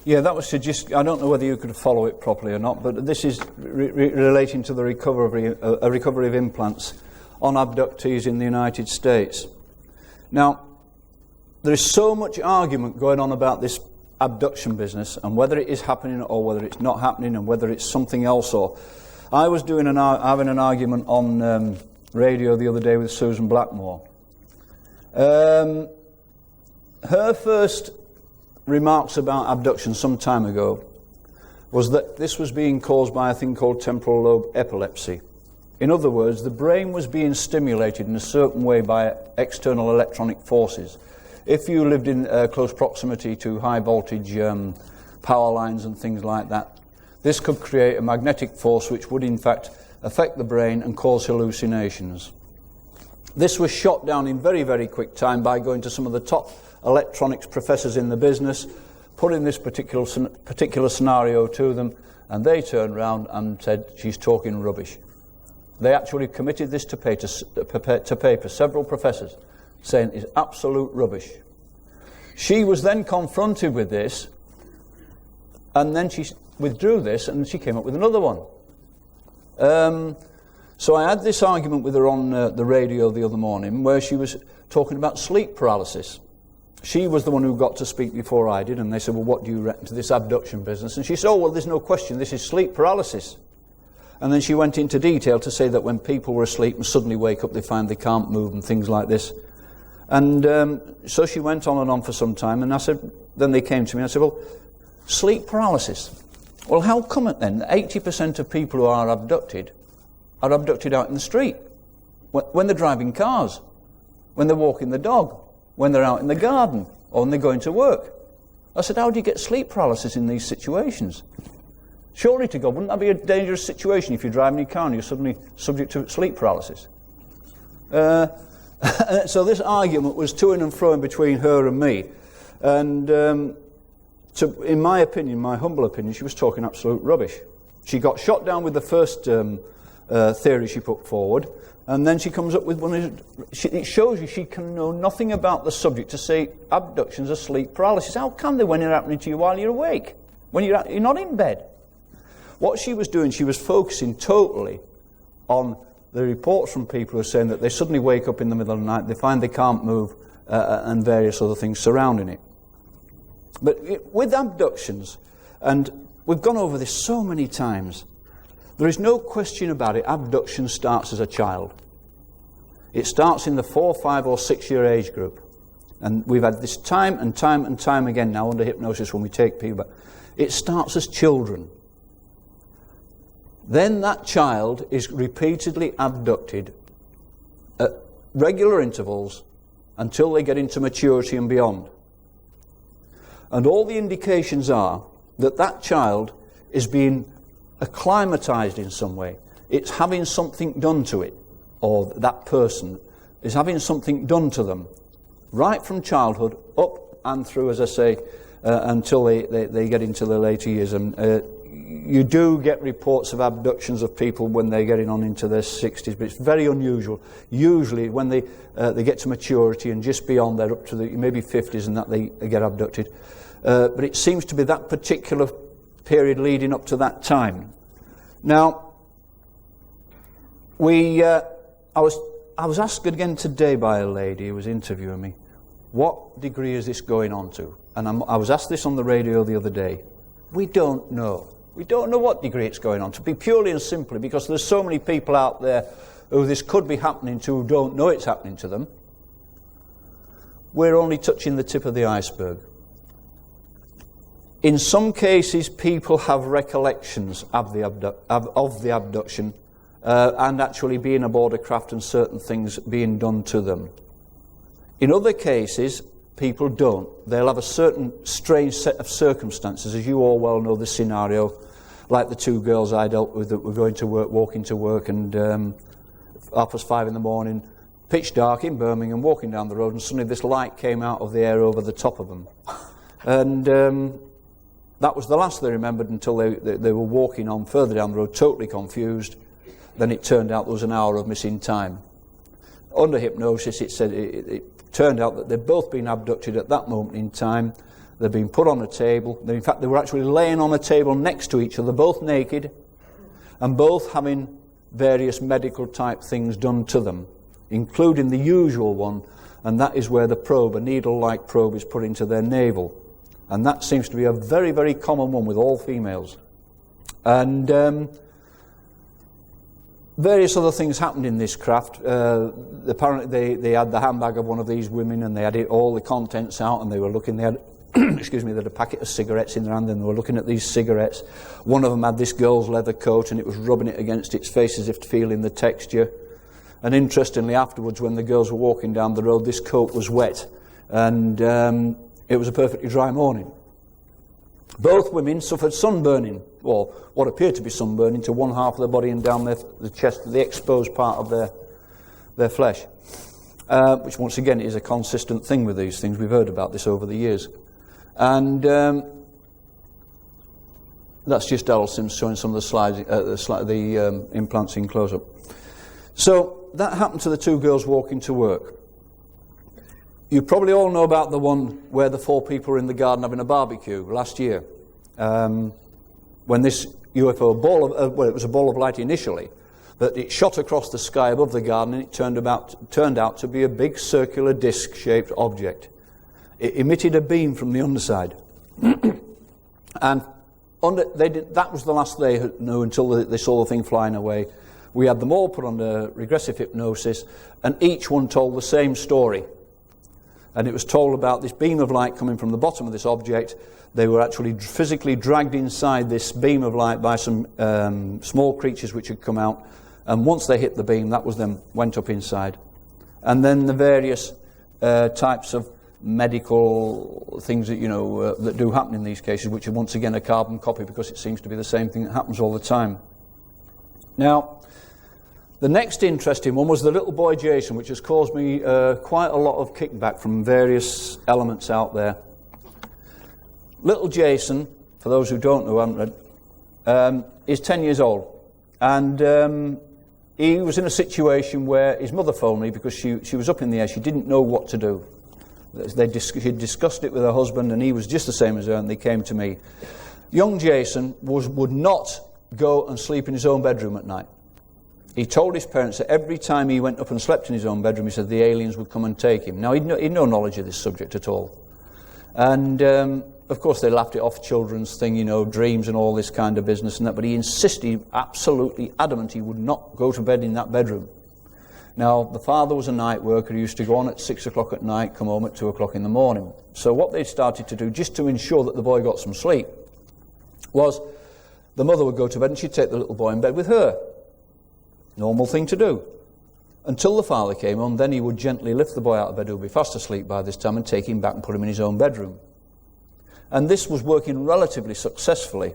Yeah, that was to just, I don't know whether you could follow it properly or not, but this is relating to the recovery of implants on abductees in the United States. Now, there is so much argument going on about this abduction business and whether it is happening or whether it's not happening and whether it's something else. Or I was having an argument on radio the other day with Susan Blackmore. Her first remarks about abduction some time ago was that this was being caused by a thing called temporal lobe epilepsy. In other words, the brain was being stimulated in a certain way by external electronic forces. If you lived in close proximity to high voltage power lines and things like that, this could create a magnetic force which would in fact affect the brain and cause hallucinations. This was shot down in very, very quick time by going to some of the top electronics professors in the business, putting this particular scenario to them, and they turned around and said, she's talking rubbish. They actually committed this to paper, several professors, saying it's absolute rubbish. She was then confronted with this, and then she withdrew this, and she came up with another one. So I had this argument with her on the radio the other morning, where she was talking about sleep paralysis. She was the one who got to speak before I did, and they said, well, what do you reckon to this abduction business? And she said, oh, well, there's no question, this is sleep paralysis. And then she went into detail to say that when people were asleep and suddenly wake up, they find they can't move and things like this. And so she went on and on for some time, and I said, then they came to me, and I said, well, sleep paralysis. Well, how come it then that 80% of people who are abducted out in the street, when they're driving cars, when they're walking the dog, when they're out in the garden, or when they're going to work? I said, how do you get sleep paralysis in these situations? Surely to God, wouldn't that be a dangerous situation if you're driving your car and you're suddenly subject to sleep paralysis? So this argument was to and fro between her and me. And in my opinion, my humble opinion, she was talking absolute rubbish. She got shot down with the first theory she put forward, and then she comes up with one. It shows you she can know nothing about the subject to say abductions are sleep paralysis. How can they when they're happening to you while you're awake? When you're not in bed? What she was doing, she was focusing totally on the reports from people who are saying that they suddenly wake up in the middle of the night, they find they can't move, and various other things surrounding it. But with abductions, and we've gone over this so many times, there is no question about it, abduction starts as a child. It starts in the 4, 5 or 6 year age group. And we've had this time and time and time again now under hypnosis when we take people back. It starts as children. Then that child is repeatedly abducted at regular intervals until they get into maturity and beyond. And all the indications are that that child is being acclimatized in some way. It's having something done to it, or that person is having something done to them, right from childhood up and through, as I say, until they get into their later years. And you do get reports of abductions of people when they're getting on into their 60s, but it's very unusual. Usually when they get to maturity and just beyond, they're up to the maybe 50s and that they get abducted. But it seems to be that particular period leading up to that time. Now, I was asked again today by a lady who was interviewing me, what degree is this going on to? And I was asked this on the radio the other day. We don't know. We don't know what degree it's going on to, be purely and simply because there's so many people out there who this could be happening to who don't know it's happening to them. We're only touching the tip of the iceberg. In some cases, people have recollections of the abduction and actually being aboard a craft and certain things being done to them. In other cases, people don't. They'll have a certain strange set of circumstances, as you all well know the scenario, like the 2 girls I dealt with that were going to work, walking to work, and 5:30 in the morning, pitch dark in Birmingham, walking down the road, and suddenly this light came out of the air over the top of them. And that was the last they remembered until they were walking on further down the road, totally confused. Then it turned out there was an hour of missing time. Under hypnosis, it said it turned out that they'd both been abducted at that moment in time. They'd been put on a table. In fact, they were actually laying on a table next to each other, both naked, and both having various medical type things done to them, including the usual one, and that is where the probe, a needle-like probe, is put into their navel. And that seems to be a very, very common one with all females. And various other things happened in this craft. Apparently they had the handbag of one of these women and they had all the contents out and they were looking, they had excuse me, they had a packet of cigarettes in their hand and they were looking at these cigarettes. One of them had this girl's leather coat and it was rubbing it against its face as if feeling the texture. And interestingly, afterwards when the girls were walking down the road, this coat was wet and it was a perfectly dry morning. Both women suffered sunburning, or what appeared to be sunburning, to one half of their body and down the chest, the exposed part of their flesh. Which once again is a consistent thing with these things. We've heard about this over the years. And that's just Darrell Sims showing some of the slides, the implants in close-up. So that happened to the 2 girls walking to work. You probably all know about the one where the 4 people were in the garden having a barbecue last year. When this UFO it was a ball of light initially, but it shot across the sky above the garden and it turned out to be a big circular disc-shaped object. It emitted a beam from the underside. And that was the last they knew until they saw the thing flying away. We had them all put under regressive hypnosis and each one told the same story. And it was told about this beam of light coming from the bottom of this object. They were actually physically dragged inside this beam of light by some small creatures which had come out. And once they hit the beam, that was them, went up inside. And then the various types of medical things that, that do happen in these cases, which are once again a carbon copy because it seems to be the same thing that happens all the time. Now, The next interesting one was the little boy Jason, which has caused me quite a lot of kickback from various elements out there. Little Jason, for those who don't know, who haven't read, is 10 years old. And he was in a situation where his mother phoned me because she was up in the air. She didn't know what to do. She'd discussed it with her husband, and he was just the same as her, and they came to me. Young Jason would not go and sleep in his own bedroom at night. He told his parents that every time he went up and slept in his own bedroom, he said the aliens would come and take him. Now, he'd no knowledge of this subject at all. And, of course, they laughed it off, children's thing, you know, dreams and all this kind of business and that, but he insisted, absolutely adamant, he would not go to bed in that bedroom. Now, the father was a night worker. He used to go on at 6 o'clock at night, come home at 2 o'clock in the morning. So what they started to do, just to ensure that the boy got some sleep, was the mother would go to bed and she'd take the little boy in bed with her. Normal thing to do. Until the father came on, then he would gently lift the boy out of bed, who would be fast asleep by this time, and take him back and put him in his own bedroom. And this was working relatively successfully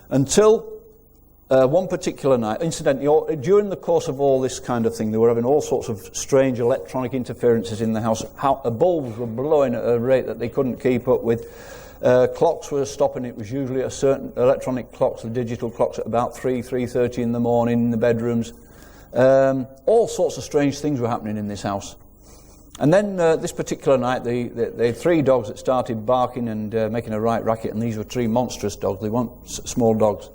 until one particular night. Incidentally, during the course of all this kind of thing, they were having all sorts of strange electronic interferences in the house. Bulbs were blowing at a rate that they couldn't keep up with. Clocks were stopping. It was usually a certain electronic clocks, the digital clocks, at about 3:30 in the morning in the bedrooms. All sorts of strange things were happening in this house. And then this particular night, they had 3 dogs that started barking and making a right racket, and these were 3 monstrous dogs. They weren't small dogs.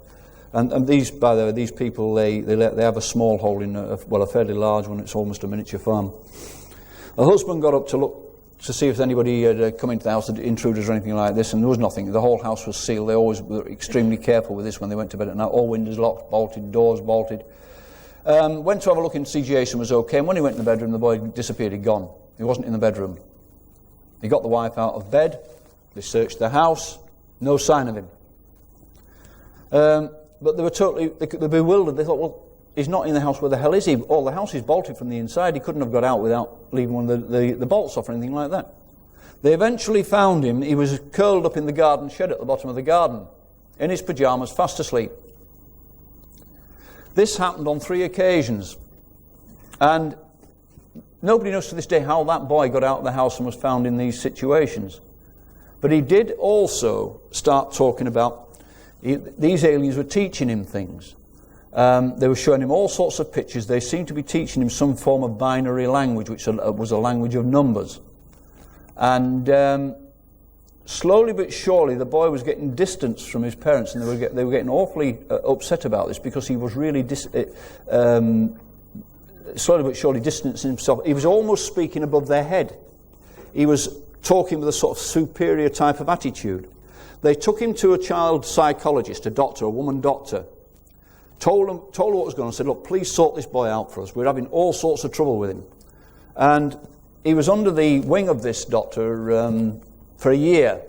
And these, by the way, these people, they have a small hole in a fairly large one. It's almost a miniature farm. The husband got up to look to see if anybody had come into the house, intruders or anything like this, and there was nothing. The whole house was sealed. They always were extremely careful with this when they went to bed at night. All windows locked, bolted, doors bolted. Went to have a look and see Jason was okay, and when he went in the bedroom, the boy disappeared. He'd gone. He wasn't in the bedroom. He got the wife out of bed. They searched the house. No sign of him. But they were bewildered. They thought, well, he's not in the house. Where the hell is he? Oh, the house is bolted from the inside. He couldn't have got out without leaving one of the bolts off or anything like that. They eventually found him. He was curled up in the garden shed at the bottom of the garden, in his pyjamas, fast asleep. This happened on 3 occasions. And nobody knows to this day how that boy got out of the house and was found in these situations. But he did also start talking about these aliens were teaching him things. They were showing him all sorts of pictures. They seemed to be teaching him some form of binary language, which was a language of numbers. And slowly but surely, the boy was getting distance from his parents, and they were getting awfully upset about this, because he was really slowly but surely distancing himself. He was almost speaking above their head. He was talking with a sort of superior type of attitude. They took him to a child psychologist, a doctor, a woman doctor, told her what was going on, and said, look, please sort this boy out for us. We're having all sorts of trouble with him. And he was under the wing of this doctor for a year,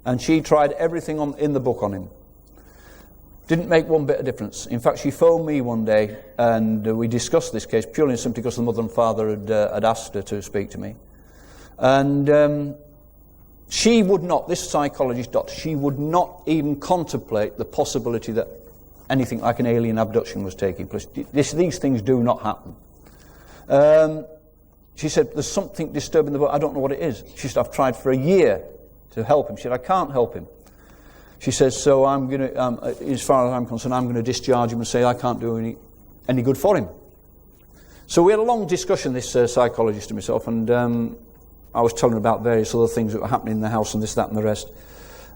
and she tried everything in the book on him. Didn't make one bit of difference. In fact, she phoned me one day, and we discussed this case purely and simply because the mother and father had asked her to speak to me. And she would not, this psychologist doctor, she would not even contemplate the possibility that anything like an alien abduction was taking place. These things do not happen. She said, there's something disturbing the boy. I don't know what it is. She said, I've tried for a year to help him. She said, I can't help him. She says, so I'm going to, as far as I'm concerned, I'm going to discharge him and say I can't do any good for him. So we had a long discussion, this psychologist and myself, and I was telling her about various other things that were happening in the house and this, that, and the rest.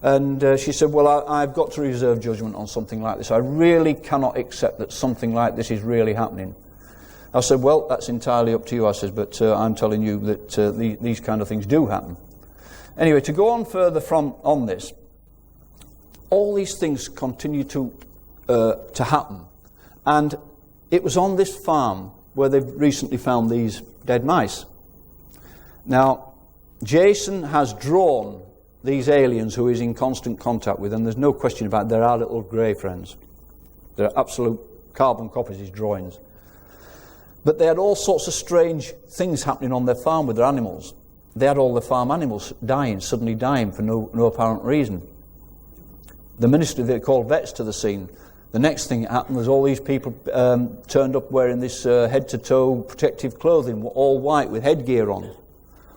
And she said, well, I've got to reserve judgment on something like this. I really cannot accept that something like this is really happening. I said, well, that's entirely up to you, I said, but I'm telling you that these kind of things do happen. Anyway, to go on further on this, all these things continue to happen. And it was on this farm where they've recently found these dead mice. Now, Jason has drawn these aliens who he's in constant contact with, and there's no question about it, they're our little grey friends. They're absolute carbon copies, his drawings. But they had all sorts of strange things happening on their farm with their animals. They had all the farm animals suddenly dying for no apparent reason. The minister, they called vets to the scene. The next thing that happened was all these people turned up wearing this head-to-toe protective clothing, all white with headgear on.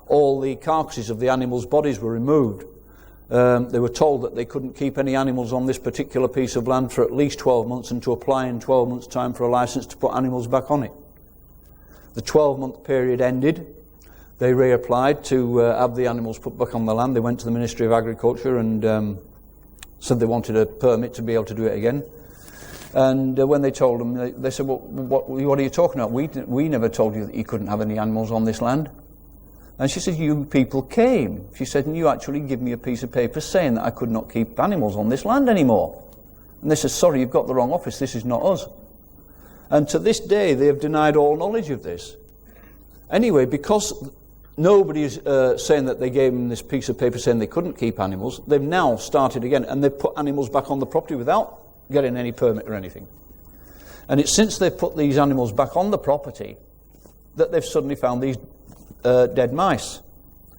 All the carcasses of the animals' bodies were removed. They were told that they couldn't keep any animals on this particular piece of land for at least 12 months and to apply in 12 months' time for a license to put animals back on it. The 12-month period ended. They reapplied to have the animals put back on the land. They went to the Ministry of Agriculture and said they wanted a permit to be able to do it again. And when they told them, they said, well, what are you talking about? We never told you that you couldn't have any animals on this land. And she said, you people came. She said, and you actually give me a piece of paper saying that I could not keep animals on this land anymore. And they said, sorry, you've got the wrong office. This is not us. And to this day, they have denied all knowledge of this. Anyway, because nobody is saying that they gave them this piece of paper saying they couldn't keep animals, they've now started again, and they've put animals back on the property without getting any permit or anything. And it's since they've put these animals back on the property that they've suddenly found these dead mice.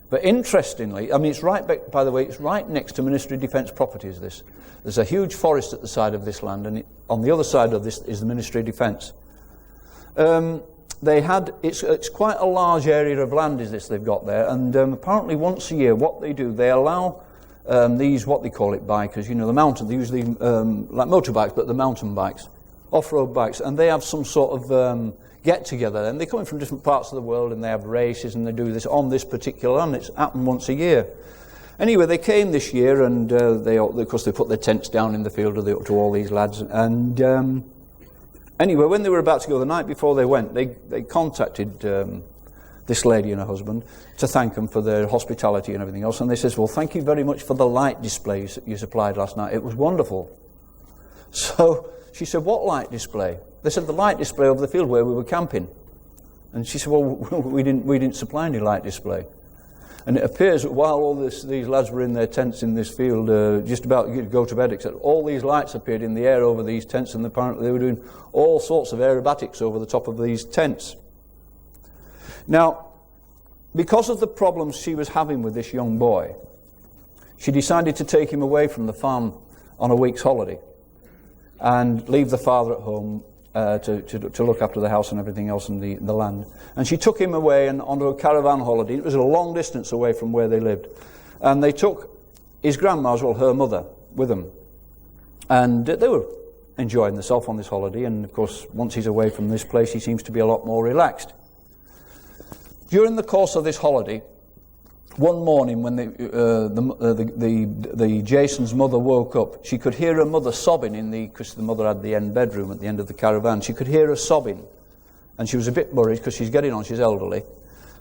But interestingly, I mean, it's right back, by the way, it's right next to Ministry of Defence properties, this. There's a huge forest at the side of this land, and on the other side of this is the Ministry of Defence. It's quite a large area of land is this they've got there, and apparently once a year what they do, they allow these, what they call it, bikers, you know, they usually like motorbikes, but the mountain bikes, off-road bikes, and they have some sort of get together, and they come in from different parts of the world, and they have races, and they do this on this particular land. It's happened once a year. Anyway, they came this year, and of course they put their tents down in the field to all these lads, and anyway, when they were about to go, the night before they went, they contacted this lady and her husband to thank them for their hospitality and everything else, and they says, well, thank you very much for the light displays that you supplied last night. It was wonderful. So she said, what light display? They said, the light display over the field where we were camping. And she said, well, we didn't supply any light display. And it appears that while all these lads were in their tents in this field, just about to go to bed, except all these lights appeared in the air over these tents, and apparently they were doing all sorts of aerobatics over the top of these tents. Now, because of the problems she was having with this young boy, she decided to take him away from the farm on a week's holiday and leave the father at home to look after the house and everything else and the land. And she took him away and onto a caravan holiday. It was a long distance away from where they lived. And they took his grandma as well, her mother, with them. And they were enjoying themselves on this holiday. And of course, once he's away from this place, he seems to be a lot more relaxed. During the course of this holiday, one morning when the Jason's mother woke up, she could hear her mother sobbing because the mother had the end bedroom at the end of the caravan. She could hear her sobbing, and she was a bit worried because she's getting on, she's elderly.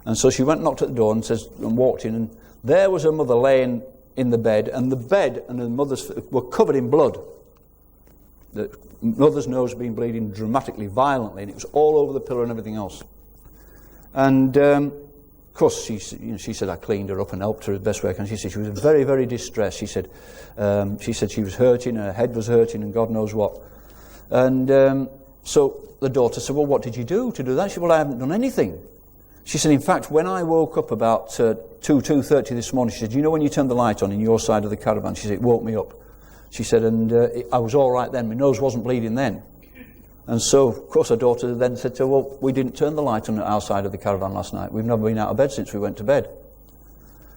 And so she went and knocked at the door and walked in, and there was her mother laying in the bed, and the bed and her mother's were covered in blood. The mother's nose had been bleeding dramatically, violently, and it was all over the pillow and everything else. And of course, she said I cleaned her up and helped her the best way I can. She said she was very, very distressed. She said she was hurting, her head was hurting, and God knows what. And so the daughter said, well, what did you do to do that? She said, well, I haven't done anything. She said, in fact, when I woke up about 2:30 this morning, she said, you know when you turned the light on in your side of the caravan? She said, it woke me up. She said, and I was all right then. My nose wasn't bleeding then. And so, of course, her daughter then said to her, well, we didn't turn the light on at our side of the caravan last night. We've never been out of bed since we went to bed.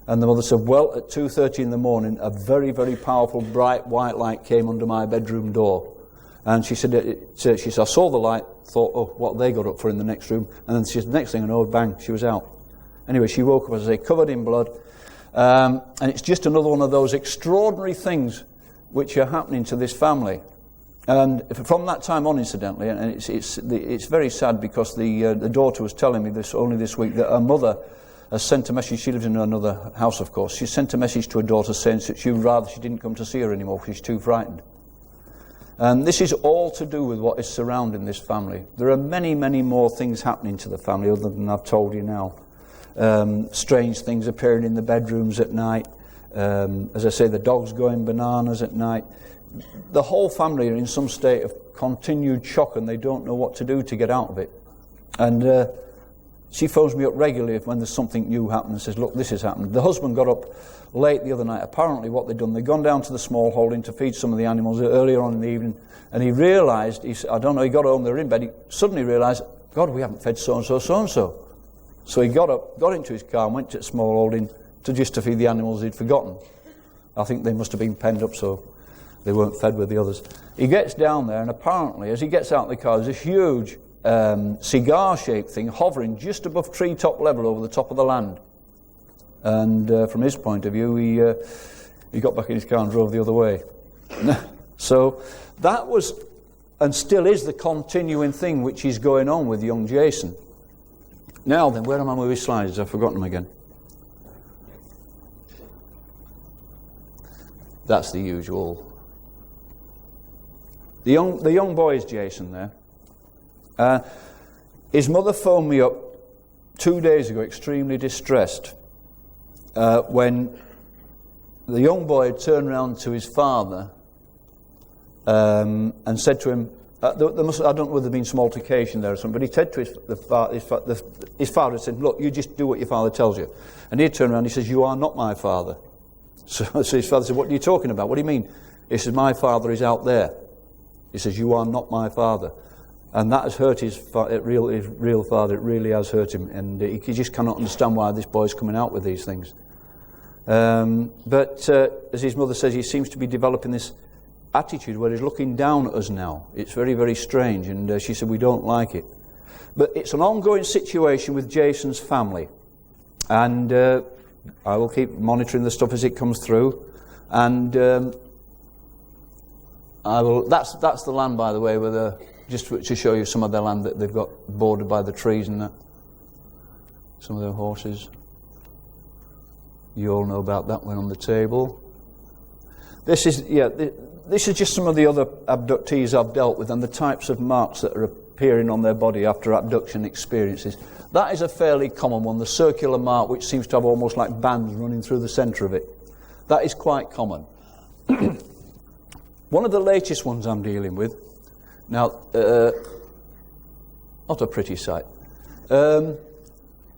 And the mother said, well, at 2:30 in the morning, a very, very powerful, bright, white light came under my bedroom door. And she said, I saw the light, thought, oh, what they got up for in the next room. And then she said, the next thing I know, bang, she was out. Anyway, she woke up, as I say, covered in blood. And it's just another one of those extraordinary things which are happening to this family. And from that time on, incidentally, and it's very sad because the daughter was telling me only this week that her mother has sent a message. She lives in another house, of course. She sent a message to her daughter saying that she would rather she didn't come to see her anymore because she's too frightened. And this is all to do with what is surrounding this family. There are many, many more things happening to the family other than I've told you now. Strange things appearing in the bedrooms at night. As I say, the dogs going bananas at night. The whole family are in some state of continued shock, and they don't know what to do to get out of it. And She phones me up regularly when there's something new happening and says, look, this has happened. The husband got up late the other night. Apparently what they'd done, they'd gone down to the small holding to feed some of the animals earlier on in the evening, and he realised, he got home, they were in bed, he suddenly realised, God, we haven't fed so-and-so, so-and-so. So he got up, got into his car and went to the small holding to feed the animals he'd forgotten. I think they must have been penned up so they weren't fed with the others. He gets down there, and apparently as he gets out of the car, there's this huge cigar-shaped thing hovering just above treetop level over the top of the land. And from his point of view, he got back in his car and drove the other way. So that was, and still is, the continuing thing which is going on with young Jason. Now then, where am I with his slides? I've forgotten them again. That's the usual. The young boy is Jason there. His mother phoned me up 2 days ago, extremely distressed, when the young boy had turned round to his father and said to him, I don't know whether there'd been some altercation there or something, but he said to his father had said, look, you just do what your father tells you. And he turned around and he says, you are not my father. So his father said, what are you talking about? What do you mean? He says, my father is out there. He says, you are not my father. And that has hurt his real father. It really has hurt him. And he just cannot understand why this boy's coming out with these things. But as his mother says, he seems to be developing this attitude where he's looking down at us now. It's very, very strange. And she said, we don't like it. But it's an ongoing situation with Jason's family. And I will keep monitoring the stuff as it comes through. And I will. That's the land, by the way, where just to show you some of their land that they've got bordered by the trees and that. Some of their horses. You all know about that one on the table. This is just some of the other abductees I've dealt with and the types of marks that are appearing on their body after abduction experiences. That is a fairly common one, the circular mark which seems to have almost like bands running through the centre of it. That is quite common. One of the latest ones I'm dealing with, now, not a pretty sight,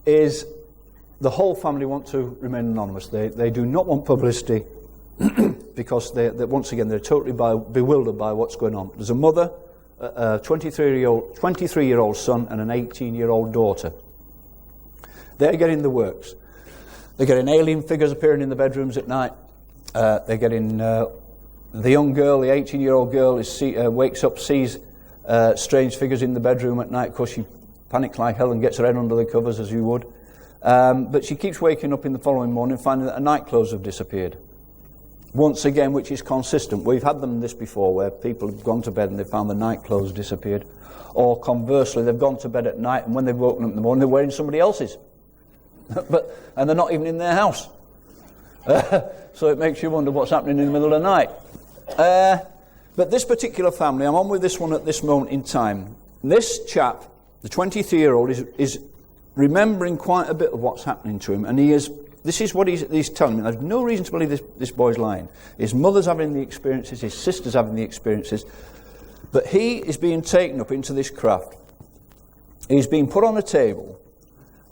is the whole family want to remain anonymous. They do not want publicity because they once again, they're totally bewildered by what's going on. There's a mother, a 23-year-old son and an 18-year-old daughter. They're getting the works. They're getting alien figures appearing in the bedrooms at night. They're getting... the young girl, the 18-year-old girl, wakes up, sees strange figures in the bedroom at night. Of course, she panics like hell and gets her head under the covers, as you would. But she keeps waking up in the following morning finding that her night clothes have disappeared. Once again, which is consistent. We've had this before, where people have gone to bed and they found the night clothes disappeared. Or conversely, they've gone to bed at night and when they've woken up in the morning, they're wearing somebody else's. And they're not even in their house. So it makes you wonder what's happening in the middle of the night. But this particular family, I'm on with this one at this moment in time. This chap, the 23-year-old, is remembering quite a bit of what's happening to him, and this is what he's telling me. There's no reason to believe this boy's lying. His mother's having the experiences, his sister's having the experiences, but he is being taken up into this craft. He's being put on a table,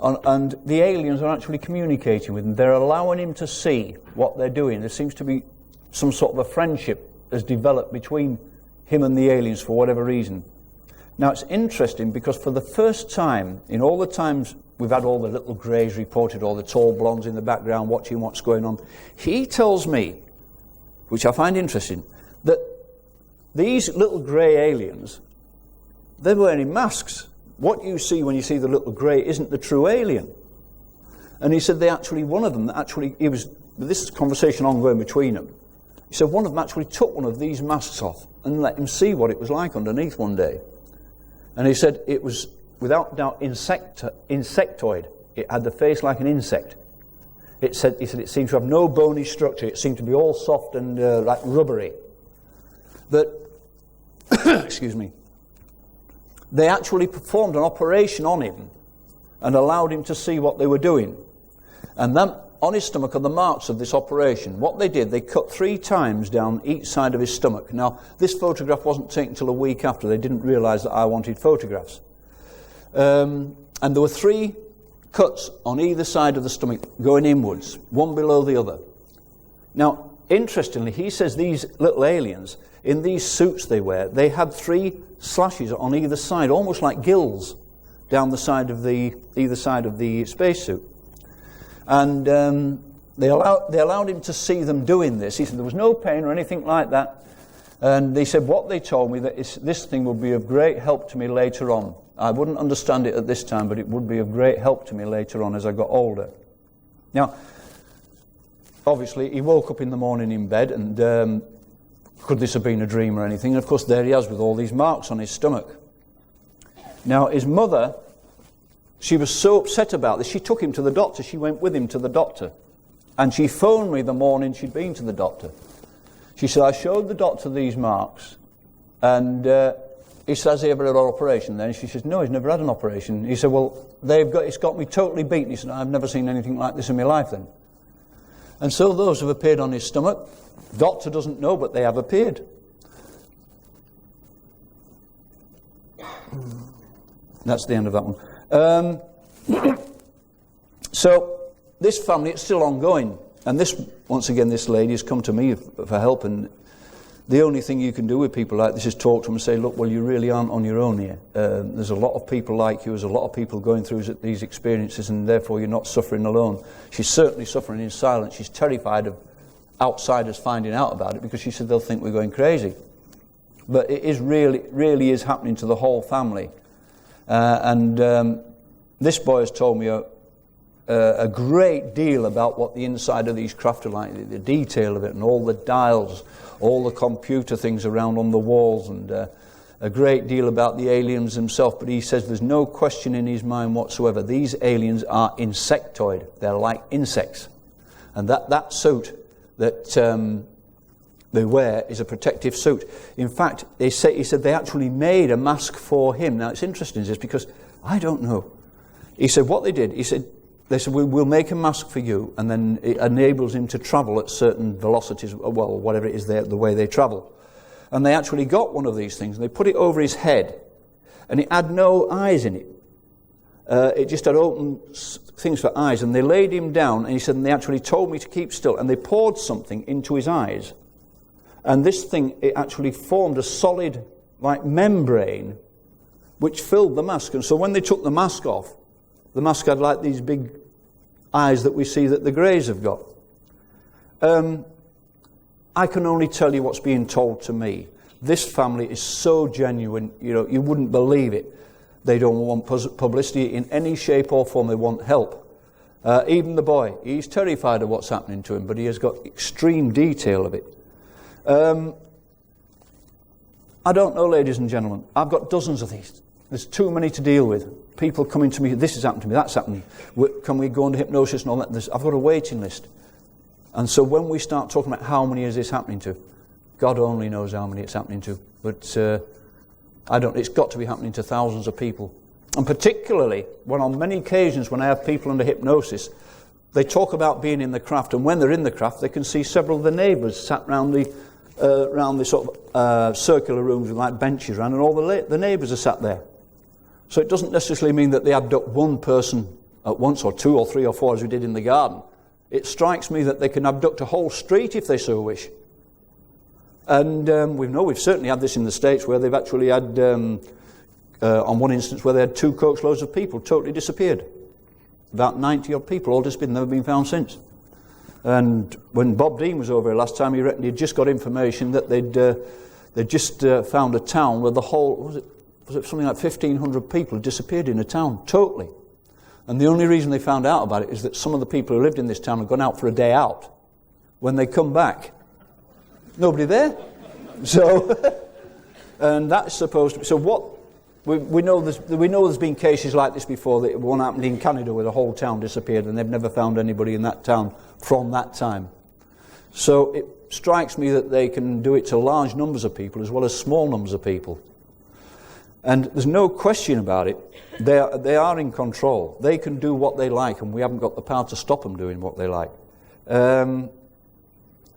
and the aliens are actually communicating with him. They're allowing him to see what they're doing. There seems to be some sort of a friendship has developed between him and the aliens for whatever reason. Now it's interesting because for the first time, in all the times we've had all the little greys reported, all the tall blondes in the background watching what's going on, he tells me, which I find interesting, that these little grey aliens, they're wearing masks. What you see when you see the little grey isn't the true alien. And he said they actually, one of them, this is conversation ongoing between them. He said one of them actually took one of these masks off and let him see what it was like underneath one day. And he said it was, without doubt, insectoid. It had the face like an insect. He said it seemed to have no bony structure. It seemed to be all soft and like rubbery. But, excuse me, they actually performed an operation on him and allowed him to see what they were doing. And then on his stomach are the marks of this operation. What they did, they cut 3 times down each side of his stomach. Now, this photograph wasn't taken until a week after. They didn't realise that I wanted photographs. And there were 3 cuts on either side of the stomach going inwards, one below the other. Now, interestingly, he says these little aliens, in these suits they wear, they had 3 slashes on either side, almost like gills, down the side of either side of the spacesuit. And they allowed him to see them doing this. He said there was no pain or anything like that. And they said what they told me, that this thing would be of great help to me later on. I wouldn't understand it at this time, but it would be of great help to me later on as I got older. Now, obviously, he woke up in the morning in bed, and could this have been a dream or anything? And of course, there he is with all these marks on his stomach. Now, his mother, she was so upset about this, she took him to the doctor. She went with him to the doctor. And she phoned me the morning she'd been to the doctor. She said, I showed the doctor these marks, and he said, has he ever had an operation then? She says, no, he's never had an operation. He said, well, it's got me totally beaten. He said, I've never seen anything like this in my life then. And so those have appeared on his stomach. Doctor doesn't know, but they have appeared. That's the end of that one. So this family, it's still ongoing. And this, once again, this lady has come to me for help, and the only thing you can do with people like this is talk to them and say, look, well, you really aren't on your own here. There's a lot of people like you, there's a lot of people going through these experiences, and therefore you're not suffering alone. She's certainly suffering in silence. She's terrified of outsiders finding out about it, because she said they'll think we're going crazy. But it is really is happening to the whole family. This boy has told me a great deal about what the inside of these craft are like, the detail of it, and all the dials, all the computer things around on the walls, and a great deal about the aliens themselves. But he says there's no question in his mind whatsoever. These aliens are insectoid. They're like insects. And that suit that they wear is a protective suit. In fact, he said they actually made a mask for him. Now, it's interesting this, because I don't know. He said what they did, they said, we'll make a mask for you, and then it enables him to travel at certain velocities, well, whatever it is, the way they travel. And they actually got one of these things, and they put it over his head, and it had no eyes in it. It just had open things for eyes, and they laid him down, and he said, and they actually told me to keep still, and they poured something into his eyes. And this thing, it actually formed a solid, like, membrane, which filled the mask. And so when they took the mask off, the mask had like these big eyes that we see that the Greys have got. I can only tell you what's being told to me. This family is so genuine, you wouldn't believe it. They don't want publicity in any shape or form. They want help. Even the boy, he's terrified of what's happening to him, but he has got extreme detail of it. I don't know, ladies and gentlemen. I've got dozens of these. There's too many to deal with. People coming to me, this has happened to me, that's happening. Can we go into hypnosis and all that? I've got a waiting list. And so when we start talking about how many is this happening to, God only knows how many it's happening to. But it's got to be happening to thousands of people. And particularly when on many occasions when I have people under hypnosis, they talk about being in the craft, and when they're in the craft, they can see several of the neighbours sat round the sort of circular rooms with like benches around, and all the neighbours are sat there. So it doesn't necessarily mean that they abduct one person at once, or 2 or 3 or 4 as we did in the garden. It strikes me that they can abduct a whole street if they so wish. And we've certainly had this in the States, where they've actually had, on one instance, where they had 2 coachloads of people totally disappeared. About 90 odd people, all disappeared, never been found since. And when Bob Dean was over here last time, he reckoned he'd just got information that they'd just found a town where the whole, was it something like 1,500 people had disappeared in a town, totally. And the only reason they found out about it is that some of the people who lived in this town had gone out for a day out. When they come back, nobody there. So, and that's supposed to be, so what, we know there's been cases like this before. That one happened in Canada where the whole town disappeared, and they've never found anybody in that town from that time. So it strikes me that they can do it to large numbers of people as well as small numbers of people. And there's no question about it. They are in control. They can do what they like, and we haven't got the power to stop them doing what they like.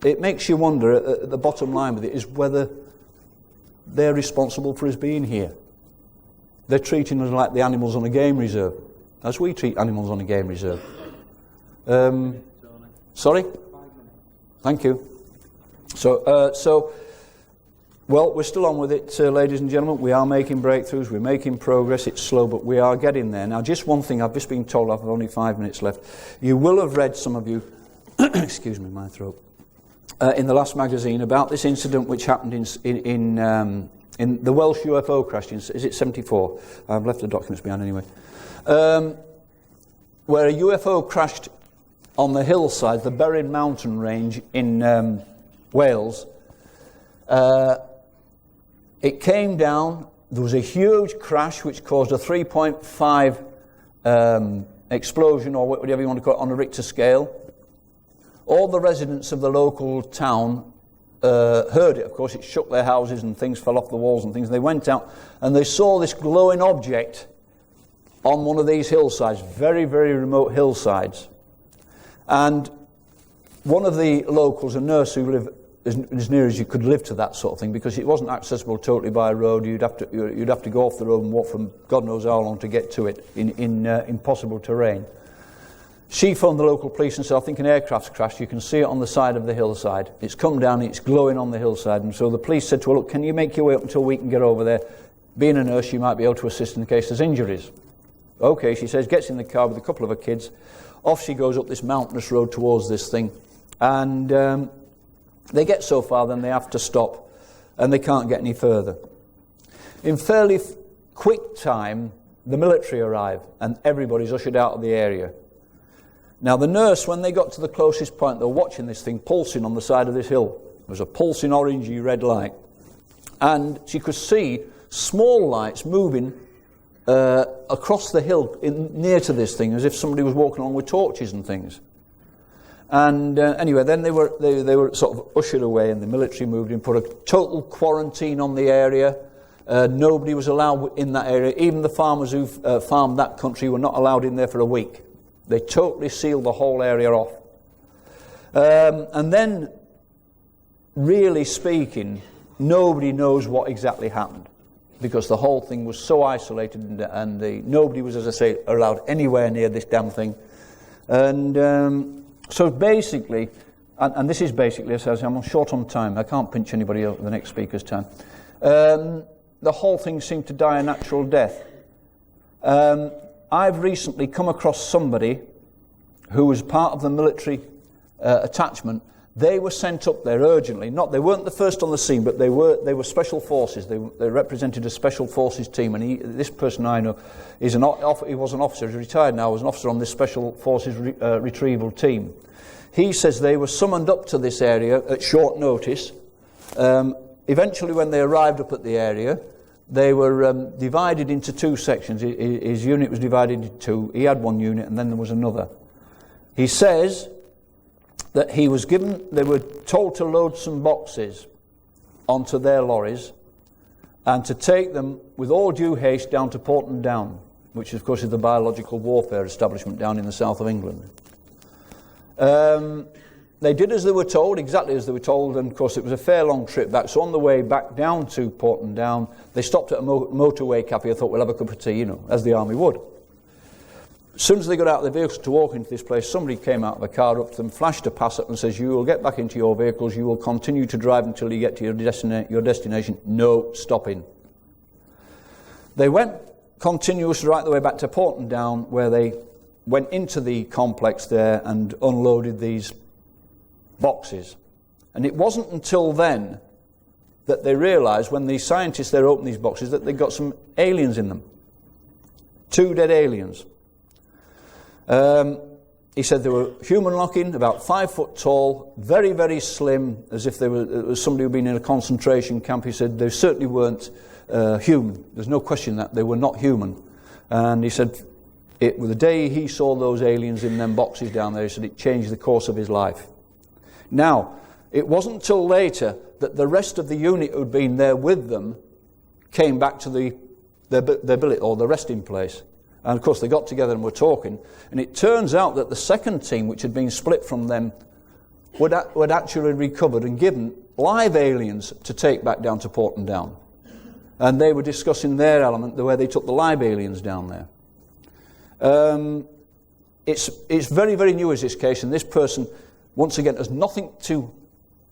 It makes you wonder, at the bottom line with it, is whether they're responsible for us being here. They're treating us like the animals on a game reserve. as we treat animals on a game reserve. Sorry? Thank you. Well, we're still on with it, ladies and gentlemen. We are making breakthroughs, we're making progress. It's slow, but we are getting there. Now, just one thing, I've just been told I've only 5 minutes left. You will have read, some of you, excuse me, my throat, in the last magazine about this incident which happened in the Welsh UFO crash, is it 74? I've left the documents behind anyway. Where a UFO crashed on the hillside, the Berwyn mountain range in Wales. It came down, there was a huge crash which caused a 3.5 explosion, or whatever you want to call it, on a Richter scale. All the residents of the local town heard it, of course. It shook their houses and things fell off the walls and things. They went out and they saw this glowing object on one of these hillsides, very, very remote hillsides. And one of the locals, a nurse who lived as near as you could live to that sort of thing, because it wasn't accessible totally by road. You'd have to go off the road and walk from God knows how long to get to it in impossible terrain. She phoned the local police and said, I think an aircraft's crashed. You can see it on the side of the hillside. It's come down, it's glowing on the hillside. And so the police said to her, look, can you make your way up until we can get over there? Being a nurse, you might be able to assist in case there's injuries. Okay, she says, gets in the car with a couple of her kids. Off she goes up this mountainous road towards this thing. And they get so far, then they have to stop, and they can't get any further. In fairly quick time, the military arrive, and everybody's ushered out of the area. Now, the nurse, when they got to the closest point, they were watching this thing pulsing on the side of this hill. There was a pulsing orangey red light. And she could see small lights moving across the hill near to this thing, as if somebody was walking along with torches and things. And anyway, then they were sort of ushered away, and the military moved in, put a total quarantine on the area. Nobody was allowed in that area. Even the farmers who farmed that country were not allowed in there for a week. They totally sealed the whole area off. And then, really speaking, nobody knows what exactly happened, because the whole thing was so isolated, and nobody was, as I say, allowed anywhere near this damn thing. And so basically, and this is basically, as I say, I'm short on time. I can't pinch anybody else at the next speaker's time. The whole thing seemed to die a natural death. I've recently come across somebody who was part of the military attachment. They were sent up there urgently. They weren't the first on the scene, but they were special forces. They represented a special forces team, and this person I know he was an officer. He's retired now. Was an officer on this special forces retrieval team. He says they were summoned up to this area at short notice. Eventually, when they arrived up at the area, they were divided into two sections. His unit was divided into two. He had one unit, and then there was another. He says that they were told to load some boxes onto their lorries and to take them with all due haste down to Porton Down, which of course is the biological warfare establishment down in the south of England. They did as they were told, exactly as they were told, and of course it was a fair long trip back. So on the way back down to Porton Down, they stopped at a motorway cafe. I thought, we'll have a cup of tea, as the army would. As soon as they got out of their vehicles to walk into this place, somebody came out of a car up to them, flashed a pass up and says, you will get back into your vehicles, you will continue to drive until you get to your destination, no stopping. They went continuous right the way back to Porton Down, where they went into the complex there and unloaded these boxes. And it wasn't until then that they realised, when the scientists there opened these boxes, that they got some aliens in them. 2 dead aliens. He said they were human-looking, about 5 foot tall, very, very slim, as if it was somebody who'd been in a concentration camp. He said they certainly weren't human. There's no question that they were not human. And he said, the day he saw those aliens in them boxes down there, he said it changed the course of his life. Now, it wasn't until later that the rest of the unit who'd been there with them came back to their billet, or the resting place. And of course they got together and were talking, and it turns out that the second team, which had been split from them, would actually recovered and given live aliens to take back down to Porton Down. And they were discussing their element, the way they took the live aliens down there. It's very, very new as this case, and this person, once again, has nothing to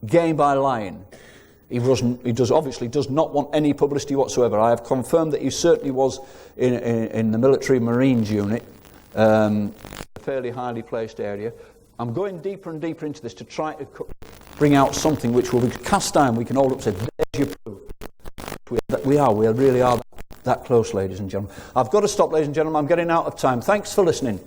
gain by lying. He obviously does not want any publicity whatsoever. I have confirmed that he certainly was in the military Marines unit, a fairly highly placed area. I'm going deeper and deeper into this to try to bring out something which will be cast iron. We can hold up and say, there's your proof. We really are that close, ladies and gentlemen. I've got to stop, ladies and gentlemen. I'm getting out of time. Thanks for listening.